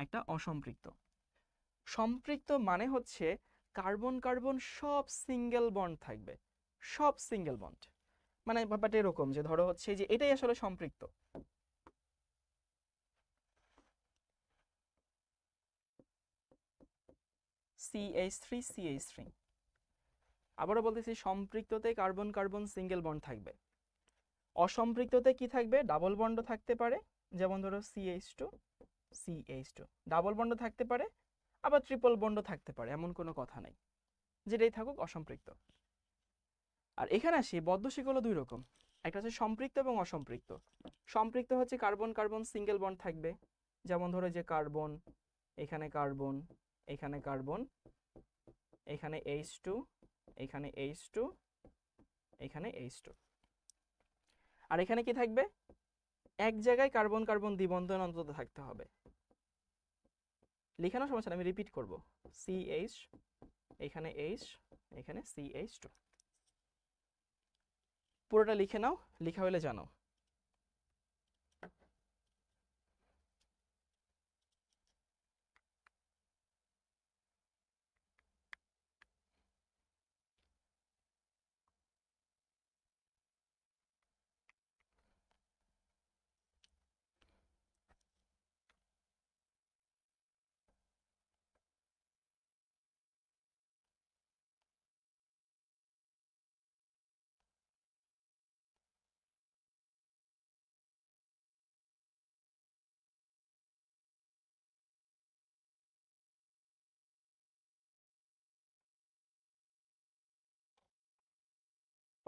একটা অসম্পৃক্ত। সম্পৃক্ত মানে হচ্ছে কার্বন কার্বন সব সিঙ্গেল বন্ড থাকবে, সব সিঙ্গেল বন্ড। মানে ব্যাপারটা এরকম যে ধরো হচ্ছে যে এটাই আসলে সম্পৃক্ত। CH3 CH3। আবারও বলতেছি, সম্পৃক্ততে কার্বন কার্বন সিঙ্গেল বন্ড থাকবে, অসম্পৃক্ততে কি থাকবে? ডাবল বন্ড থাকতে পারে, যেমন ধরো CH2 CH2 ডাবল বন্ড থাকতে পারে, আবার ট্রিপল বন্ড থাকতে পারে, এমন কোনো কথা নাই, যেটাই থাকুক অসম্পৃক্ত। আর এখানে আসি, বদ্ধ শিকলও দুই রকম, একটা হচ্ছে সম্পৃক্ত এবং অসম্পৃক্ত। সম্পৃক্ত হচ্ছে কার্বন কার্বন সিঙ্গেল বন্ড থাকবে, যেমন ধরো যে কার্বন, এখানে কার্বন, এখানে কার্বন, এখানে H2, এখানে H2, এখানে H2। আর এখানে কি থাকবে? এক জায়গায় কার্বন কার্বন দ্বিবন্ধন অন্তত থাকতে হবে। লেখানোর সমস্যা আমি রিপিট করব, CH, এখানে H, এখানে CH2। পুরোটা লিখে নাও, লেখা হলে জানো।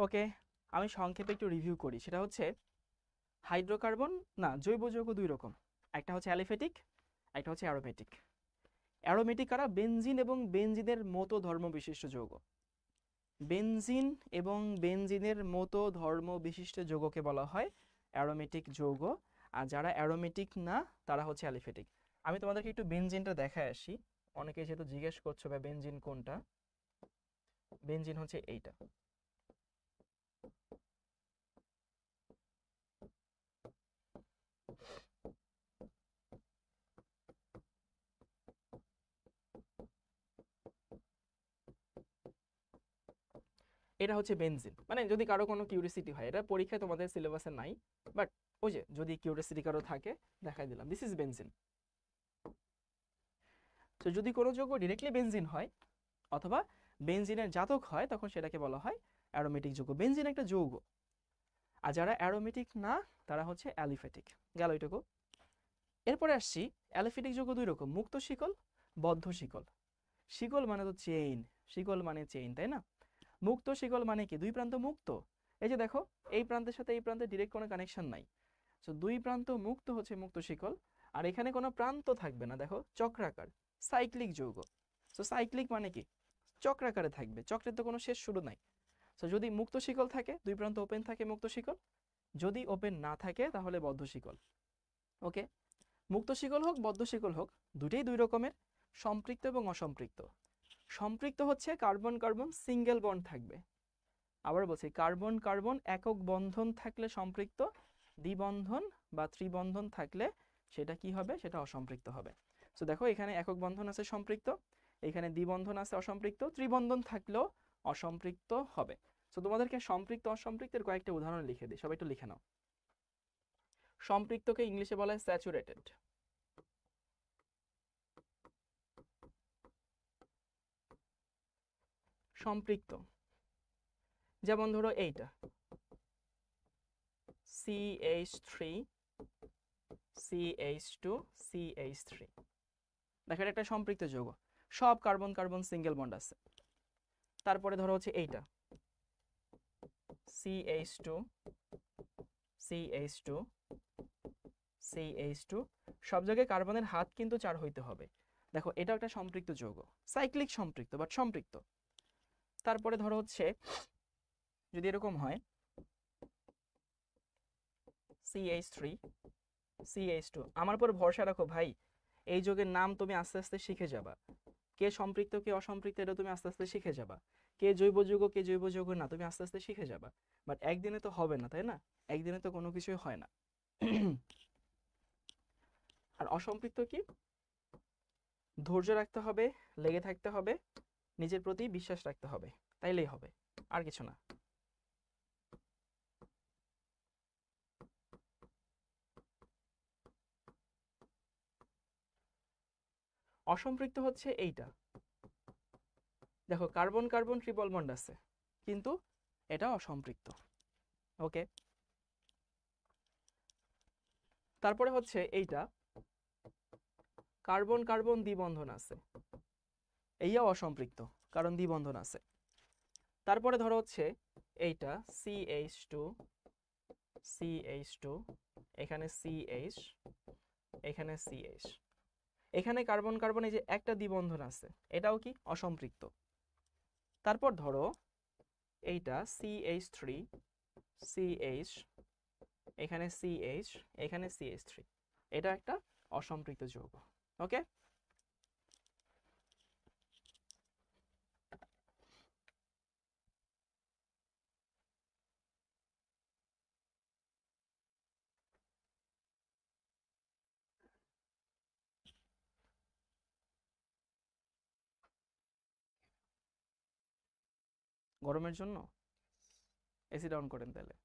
ওকে, আমি সংক্ষেপে একটু রিভিউ করি। সেটা হচ্ছে হাইড্রোকার্বন, না, জৈব যৌগ দুই রকম, একটা হচ্ছে অ্যালিফেটিক, একটা হচ্ছে অ্যারোমেটিক। অ্যারোমেটিক কারা? বেনজিন এবং বেনজিনের মতো ধর্ম বিশিষ্ট যৌগ। বেনজিন এবং বেনজিনের মতো ধর্ম বিশিষ্ট যৌগকে বলা হয় অ্যারোমেটিক যৌগ। আর যারা অ্যারোমেটিক না তারা হচ্ছে অ্যালিফেটিক। আমি তোমাদেরকে একটু বেনজিনটা দেখায় আসি। অনেকে যেহেতু জিজ্ঞেস করছো ভাই বেনজিন কোনটা, বেনজিন হচ্ছে এইটা। এটা হচ্ছে বেনজিন। মানে যদি কারো কোনো কিউরিসিটি হয়, এটা পরীক্ষায় তোমাদের সিলেবাসে নাই, বাট ওই যে যদি কিউরিসিটি কারো থাকে দেখাই দিলাম, দিস ইজ বেনজিন। তো যদি কোনো যৌগ ডিরেক্টলি বেনজিন হয় অথবা বেনজিনের জাতক হয় তখন সেটাকে বলা হয় অ্যারোমেটিক যৌগ। বেনজিন একটা যৌগ। আর যারা অ্যারোমেটিক না তারা হচ্ছে অ্যালিফেটিক। গেল এটুকু। এরপরে আসছি, অ্যালিফেটিক যৌগ দুই রকম, মুক্ত শিকল, বদ্ধ শিকল। শিকল মানে তো চেইন, শিকল মানে চেইন, তাই না? মুক্ত শিকল মানে কি? দুই প্রান্ত মুক্ত। এই যে দেখো, এই প্রান্তের সাথে এই প্রান্তের ডিরেক্ট কোনো কানেকশন নাই, সো দুই প্রান্ত মুক্ত হচ্ছে মুক্ত শিকল। আর এখানে কোনো প্রান্ত থাকবে না, দেখো চক্রাকার, সাইক্লিক যৌগ। সো সাইক্লিক মানে কি? চক্রাকারে থাকবে, চক্রের তো কোনো শেষ শুরু নাই। সো যদি মুক্ত শিকল থাকে, দুই প্রান্ত ওপেন থাকে, মুক্ত শিকল। যদি ওপেন না থাকে তাহলে বদ্ধ শিকল। ওকে, মুক্ত শিকল হোক বদ্ধ শিকল হোক, দুটেই দুই রকমের, সম্পৃক্ত এবং অসম্পৃক্ত। সম্পৃক্ত হচ্ছে কার্বন কার্বন সিঙ্গেল বন্ড থাকবে। আবার বলছি, কার্বন কার্বন একক বন্ধন থাকলে সম্পৃক্ত, দ্বিবন্ধন বা ত্রিবন্ধন থাকলে সেটা কি হবে? সেটা অসম্পৃক্ত হবে। সো দেখো, এখানে একক বন্ধন আছে সম্পৃক্ত, এখানে দ্বিবন্ধন আছে অসম্পৃক্ত, ত্রিবন্ধন থাকলেও অসম্পৃক্ত হবে। সো তোমাদেরকে সম্পৃক্ত অসম্পৃক্তের কয়েকটা উদাহরণ লিখে দিই, সবাই একটু লিখে নাও। সম্পৃক্তকে ইংলিশে বলা হয় স্যাচুরেটেড। সম্পৃক্ত, যেমন ধরো এইটা CH3 CH2 CH3, দেখো এটা একটা সম্পৃক্ত যৌগ, সব কার্বন কার্বন সিঙ্গেল বন্ড আছে। তারপরে ধরো হচ্ছে এইটা CH2 CH2 CH2, সব জায়গায় কার্বনের হাত কিন্তু 4 হইতে হবে। দেখো এটা একটা সম্পৃক্ত যৌগ, সাইক্লিক সম্পৃক্ত বাট সম্পৃক্ত। তারপরে ধরো হচ্ছে যদি এরকম হয় CH3 CH2, আমার উপর ভরসা রাখো ভাই, এই যৌগের নাম তুমি আস্তে আস্তে শিখে যাবা, কে সম্পৃক্ত কে অসম্পৃক্ত এটা তুমি আস্তে আস্তে শিখে যাবা, কে জৈব যৌগ কে জৈব যৌগ না তুমি আস্তে আস্তে শিখে যাবা। বাট একদিনে তো হবে না, তাই না? একদিনে তো কোনো কিছুই হয় না। আর অসম্পৃক্ত কি? ধৈর্য রাখতে হবে, লেগে থাকতে হবে, নিজের প্রতি বিশ্বাস রাখতে হবে, তাইলেই হবে, আর কিছু না। অসম্পৃক্ত হচ্ছে এইটা, দেখো কার্বন কার্বন ট্রিপল বন্ড আছে কিন্তু এটা অসম্পৃক্ত। ওকে, তারপরে হচ্ছে এইটা কার্বন কার্বন দ্বিবন্ধন আছে, এইটাও অসম্পৃক্ত কারণ দ্বিবন্ধন আছে। তারপরে ধরো হচ্ছে এইটা CH2 CH2, এখানে CH, এখানে CH, এখানে কার্বন কার্বন এই যে একটা দ্বিবন্ধন আছে, এটাও কি অসম্পৃক্ত। তারপর ধরো এইটা CH3 CH, এখানে CH, এখানে CH3, এটা একটা অসম্পৃক্ত যৌগ। ওকে, গরমের জন্য এসি ডাউন করেন তাহলে।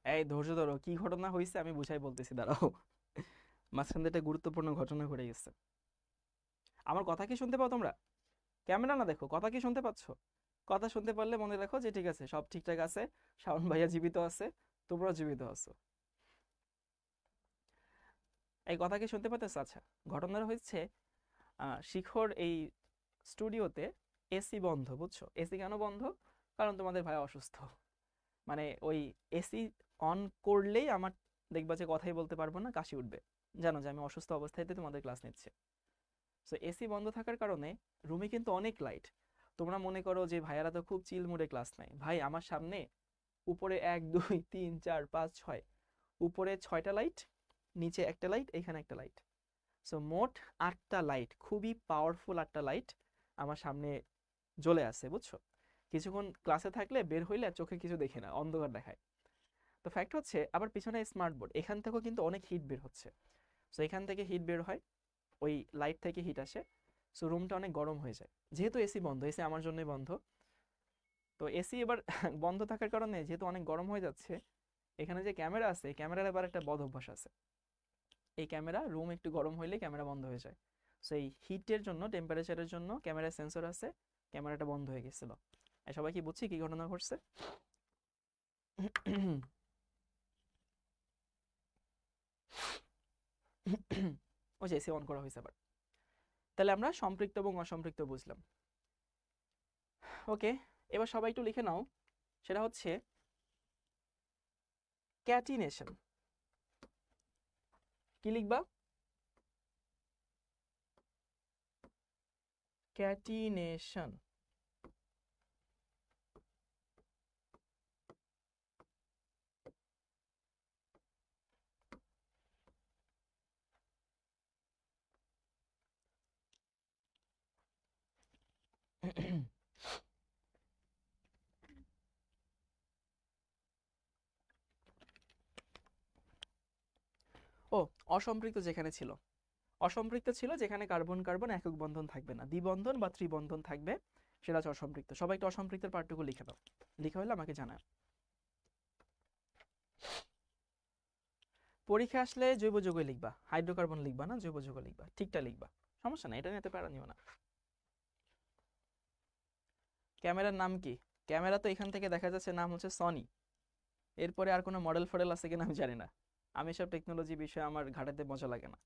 এই ধৈর্য ধরো, কি ঘটনা হয়েছে আমি বুঝাই বলতেছি, দাঁড়াও। মাঝখান দিয়ে একটা গুরুত্বপূর্ণ ঘটনা ঘটে গেছে। আমার কথা কি শুনতে পাও তোমরা? ক্যামেরা না দেখো, কথা কি শুনতে পাচ্ছ? কথা শুনতে পারলে মনে রাখো যে ঠিক আছে, সব ঠিকঠাক আছে, শাওন ভাইয়া জীবিত আছে, তোমরাও জীবিত আছো। এই কথা কি শুনতে পাচ্ছ? আচ্ছা, ঘটনাটা হচ্ছে শিখর এই স্টুডিওতে এসি বন্ধ, বুঝছো? এসি কেন বন্ধ? কারণ তোমাদের ভাই অসুস্থ। মানে ওই এসি অন করলেই আমার দেখবা যে কথাই বলতে পারবো না, কাশি উঠবে, জানো যে আমি অসুস্থ অবস্থাতে তোমাদের ক্লাস নিচ্ছে। সো এসি বন্ধ থাকার কারণে রুমে কিন্তু অনেক লাইট। তোমরা মনে করো যে ভাইয়ারা তো খুব চিল মুডে ক্লাস নেয়, ভাই আমার সামনে উপরে 1 2 3 4 5 6, উপরে 6টা লাইট, নিচে একটা লাইট, এখানে একটা লাইট, সো মোট 8টা লাইট, খুবই পাওয়ারফুল 8টা লাইট আমার সামনে জ্বলে আছে, বুঝছো? কিছুক্ষণ ক্লাসে থাকলে বের হইলে আর চোখে কিছু দেখে না, অন্ধকার দেখায়। তো ফ্যাক্ট হচ্ছে আবার পিছনে স্মার্ট বোর্ড, এখান থেকেও কিন্তু অনেক হিট বের হচ্ছে। সো এখান থেকে হিট বের হয়, ওই লাইট থেকে হিট আসে, সো রুমটা অনেক গরম হয়ে যায়। যেহেতু এসি বন্ধ, এসি আমার জন্যই বন্ধ, তো এসি এবার বন্ধ থাকার কারণে যেহেতু অনেক গরম হয়ে যাচ্ছে, এখানে যে ক্যামেরা আছে ক্যামেরার এবার একটা বদ অভ্যাস আছে, এই ক্যামেরা রুম একটু গরম হইলে ক্যামেরা বন্ধ হয়ে যায়। সো এই হিটের জন্য, টেম্পারেচারের জন্য ক্যামেরার সেন্সর আছে, ক্যামেরাটা বন্ধ হয়ে গেছিল। সবাই কি বুঝছি কি ঘটনা ঘটছে? ওই যে এসি অন করা হয়েছে আবার। তাহলে আমরা সম্পৃক্ত এবং অসম্পৃক্ত বুঝলাম। ওকে, এবার সবাই একটু লিখে নাও, সেটা হচ্ছে ক্যাটিনেশন। কি লিখবা? ক্যাটিনেশন। ও, অসম্পৃক্ত যেখানে ছিল, অসম্পৃক্ত ছিল যেখানে কার্বন কার্বন একক বন্ধন থাকবে না, দ্বিবন্ধন বা ত্রিবন্ধন থাকবে, সেটা হচ্ছে অসম্পৃক্ত। সবাই একটু অসম্পৃক্তের পার্টটুকু লিখে দাও, লিখা হলে আমাকে জানাও। পরীক্ষা আসলে জৈব যৌগ লিখবা, হাইড্রোকার্বন লিখবা না, জৈব যৌগ লিখবা, ঠিকটা লিখবা, সমস্যা নাই, এটা নিয়ে এত প্যারা নিও না। ক্যামেরার নাম কি? ক্যামেরা তো এখান থেকে দেখা যাচ্ছে নাম হচ্ছে সনি, এরপরে আর কোনো মডেল ফডেল আছে কিনা আমি জানি না, আমি সব টেকনোলজি বিষয়ে আমার ঘাটাতে মজা লাগে না।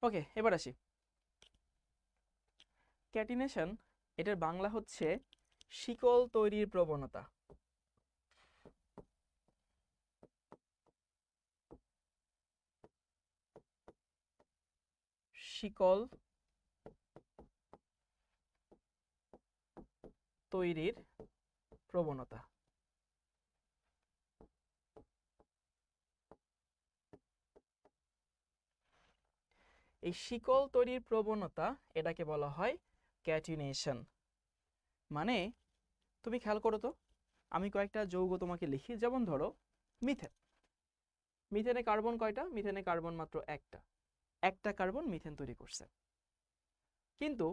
ওকে, এবার আসি ক্যাটিনেশন, এটার বাংলা হচ্ছে শিকল তৈরির প্রবণতা। শিকল তৈরির প্রবণতা। এই শিকল তৈরির প্রবণতা এটাকে বলা হয় ক্যাটিনেশন। মানে তুমি খেয়াল করো তো, আমি কয়েকটা যৌগ তোমাকে লিখি, যেমন ধরো মিথেন। মিথেনে কার্বন কয়টা? মিথেনে কার্বন মাত্র একটা, একটা কার্বন মিথেন তৈরি করছে। কিন্তু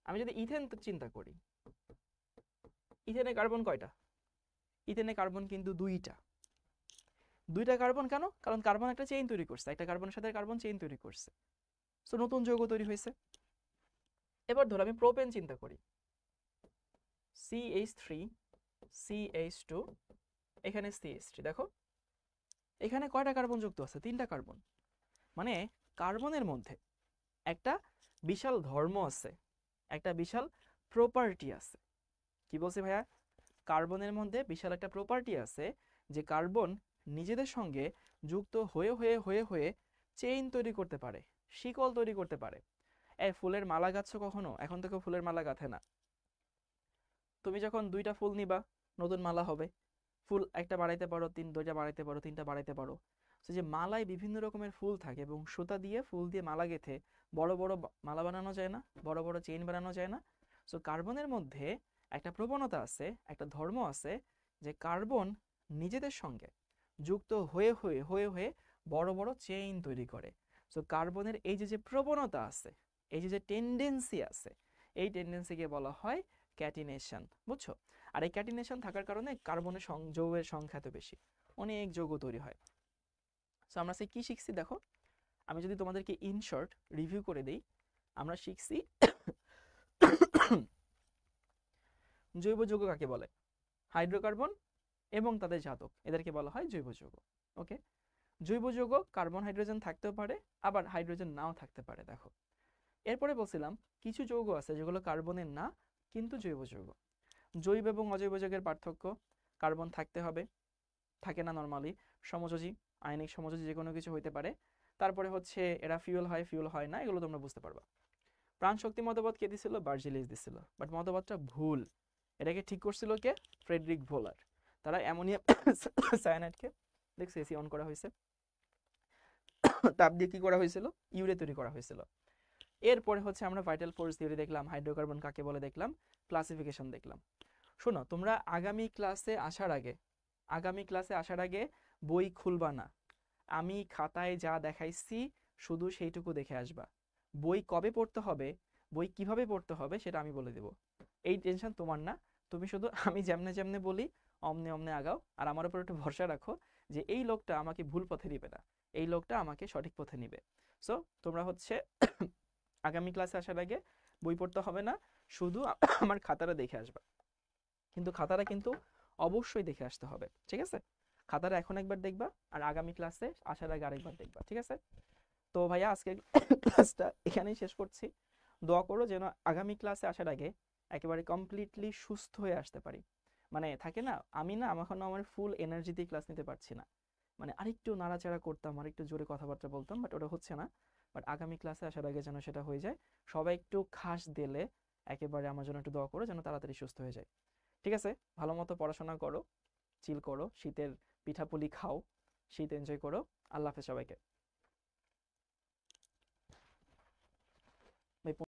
আমি যদি ইথেন চিন্তা করি, ইথেনে কার্বন কয়টা? ইথেনে কার্বন কিন্তু দুইটা। দুইটা কার্বন কেন? কারণ কার্বন একটা চেইন তৈরি করছে, একটা কার্বনের সাথে কার্বন চেইন তৈরি করছে, সো নতুন যৌগ তৈরি হয়েছে। এবার ধরো আমি প্রোপেন চিন্তা করি, CH3 CH2, এখানে CH3, দেখো এখানে কয়টা কার্বন যুক্ত আছে? তিনটা কার্বন। মানে কার্বনের মধ্যে একটা বিশাল ধর্ম আছে, একটা বিশাল প্রপার্টি আছে। কি বলছি ভাইয়া? কার্বনের মধ্যে বিশাল একটা প্রপার্টি আছে, যে কার্বন নিজেদের সঙ্গে যুক্ত হয়ে হয়ে হয়ে হয়ে চেইন তৈরি করতে পারে, শিকল তৈরি করতে পারে। এই ফুলের মালা গাঁথছো কখনো? এখন তো কেউ ফুলের মালা গাঁথে না। তুমি যখন দুইটা ফুল নিবা, নতুন মালা হবে, ফুল একটা বাড়াইতে পারো, দুইটা বাড়াইতে পারো, তিনটা বাড়াইতে পারো। তো যে মালায় বিভিন্ন রকমের ফুল থাকে এবং সুতা দিয়ে ফুল দিয়ে মালা গেঁথে বড় বড় মালা বানানো যায় না, বড় বড় চেইন বানানো যায় না? সো কার্বনের মধ্যে একটা প্রবণতা আছে, একটা ধর্ম আছে, যে কার্বন নিজেদের সঙ্গে যুক্ত হয়ে হয়ে হয়ে হয়ে বড় বড় চেইন তৈরি করে। সো কার্বনের এই যে যে প্রবণতা আছে, এই যে যে টেন্ডেন্সি আছে, এই টেন্ডেন্সিকে বলা হয় ক্যাটিনেশন, বুঝছো? আর এই ক্যাটিনেশন থাকার কারণে কার্বনের যৌগের সংখ্যা এত বেশি, অনেক যৌগ তৈরি হয়। সো আমরা সে কি শিখছি দেখো, আমি যদি তোমাদেরকে ইন শর্ট রিভিউ করে দিই, আমরা শিখছি জৈব যৌগ কাকে বলে? হাইড্রোকার্বন এবং তাদের জাতক, এদেরকে বলা হয় জৈব যৌগ। ওকে, জৈব যৌগ কার্বন হাইড্রোজেন থাকতেও পারে, আবার হাইড্রোজেন নাও থাকতে পারে। দেখো এরপরে বলছিলাম কিছু যৌগ আছে যেগুলো কার্বনের না কিন্তু জৈব যৌগ। জৈব এবং অজৈব যৌগের পার্থক্য, কার্বন থাকতে হবে, থাকে না নরমালি, সমযোজী, আয়নিক সমযোজী যে কোনো কিছু হইতে পারে। তারপরে হচ্ছে এরা ফিউল হয়, ফিউল হয় না, এগুলো তোমরা বুঝতে পারবা। প্রাণশক্তি মতবাদ কে দিছিল? বার্জিলিস দিছিল, বাট মতবাদটা ভুল। এটাকে ঠিক করছিল কে? ফ্রেডরিক ভোলার। তারা অ্যামোনিয়াম সায়ানাইডকে, দেখছো এসি অন করা হয়েছে, তাপ দিয়ে কি করা হয়েছিল? ইউরে তৈরি করা হয়েছিল। এরপরে হচ্ছে আমরা ভাইটাল ফোর্স থিওরি দেখলাম, হাইড্রোকার্বন কাকে বলে দেখলাম, ক্লাসিফিকেশন দেখলাম। শোনো, তোমরা আগামী ক্লাসে আসার আগে, আগামী ক্লাসে আসার আগে বই খুলবা না। আমি খাতায় যা দেখাইছি শুধু সেইটুকু দেখে আসবা। বই কবে পড়তে হবে, বই কিভাবে পড়তে হবে সেটা আমি বলে দেব, এই টেনশন তোমার না। তুমি শুধু আমি যেমনে যেমনে বলি অমনে অমনে আগাও, আর আমার উপর একটু ভরসা রাখো যে এই লোকটা আমাকে ভুল পথে নিবে না, এই লোকটা আমাকে সঠিক পথে নিবে। সো তোমরা হচ্ছে আগামী ক্লাসে আসার আগে বই পড়তে হবে না, শুধু আমার খাতাটা দেখে আসবা। কিন্তু খাতাটা কিন্তু অবশ্যই দেখে আসতে হবে, ঠিক আছে? খাতাটা এখন একবার দেখবা, আর আগামী ক্লাসে আসার আগে আরেকবার দেখবা, ঠিক আছে? তো ভাইয়া আজকে ক্লাসটা এখানেই শেষ করছি। দোয়া করো যেন আগামী ক্লাসে আসার আগে একেবারে কমপ্লিটলি সুস্থ হয়ে আসতে পারি। মানে থাকে না, আমি না এখন আমার ফুল এনার্জিতে ক্লাস নিতে পারছি না, মানে আরেকটু নাড়াচাড়া করতাম, আরেকটু জোরে কথাবার্তা বলতাম, বাট ওটা হচ্ছে না। বাট আগামী ক্লাসে আসার আগে যেন সেটা হয়ে যায়। সবাই একটু খাস দিলে একেবারে আমার জন্য একটু দোয়া করো যেন তাড়াতাড়ি সুস্থ হয়ে যায়, ঠিক আছে? ভালো মতো পড়াশোনা করো, চিল করো, শীতের পিঠাপুলি খাও, শীত এনজয় করো। আল্লাহ হাফেজ সবাইকে। ভাই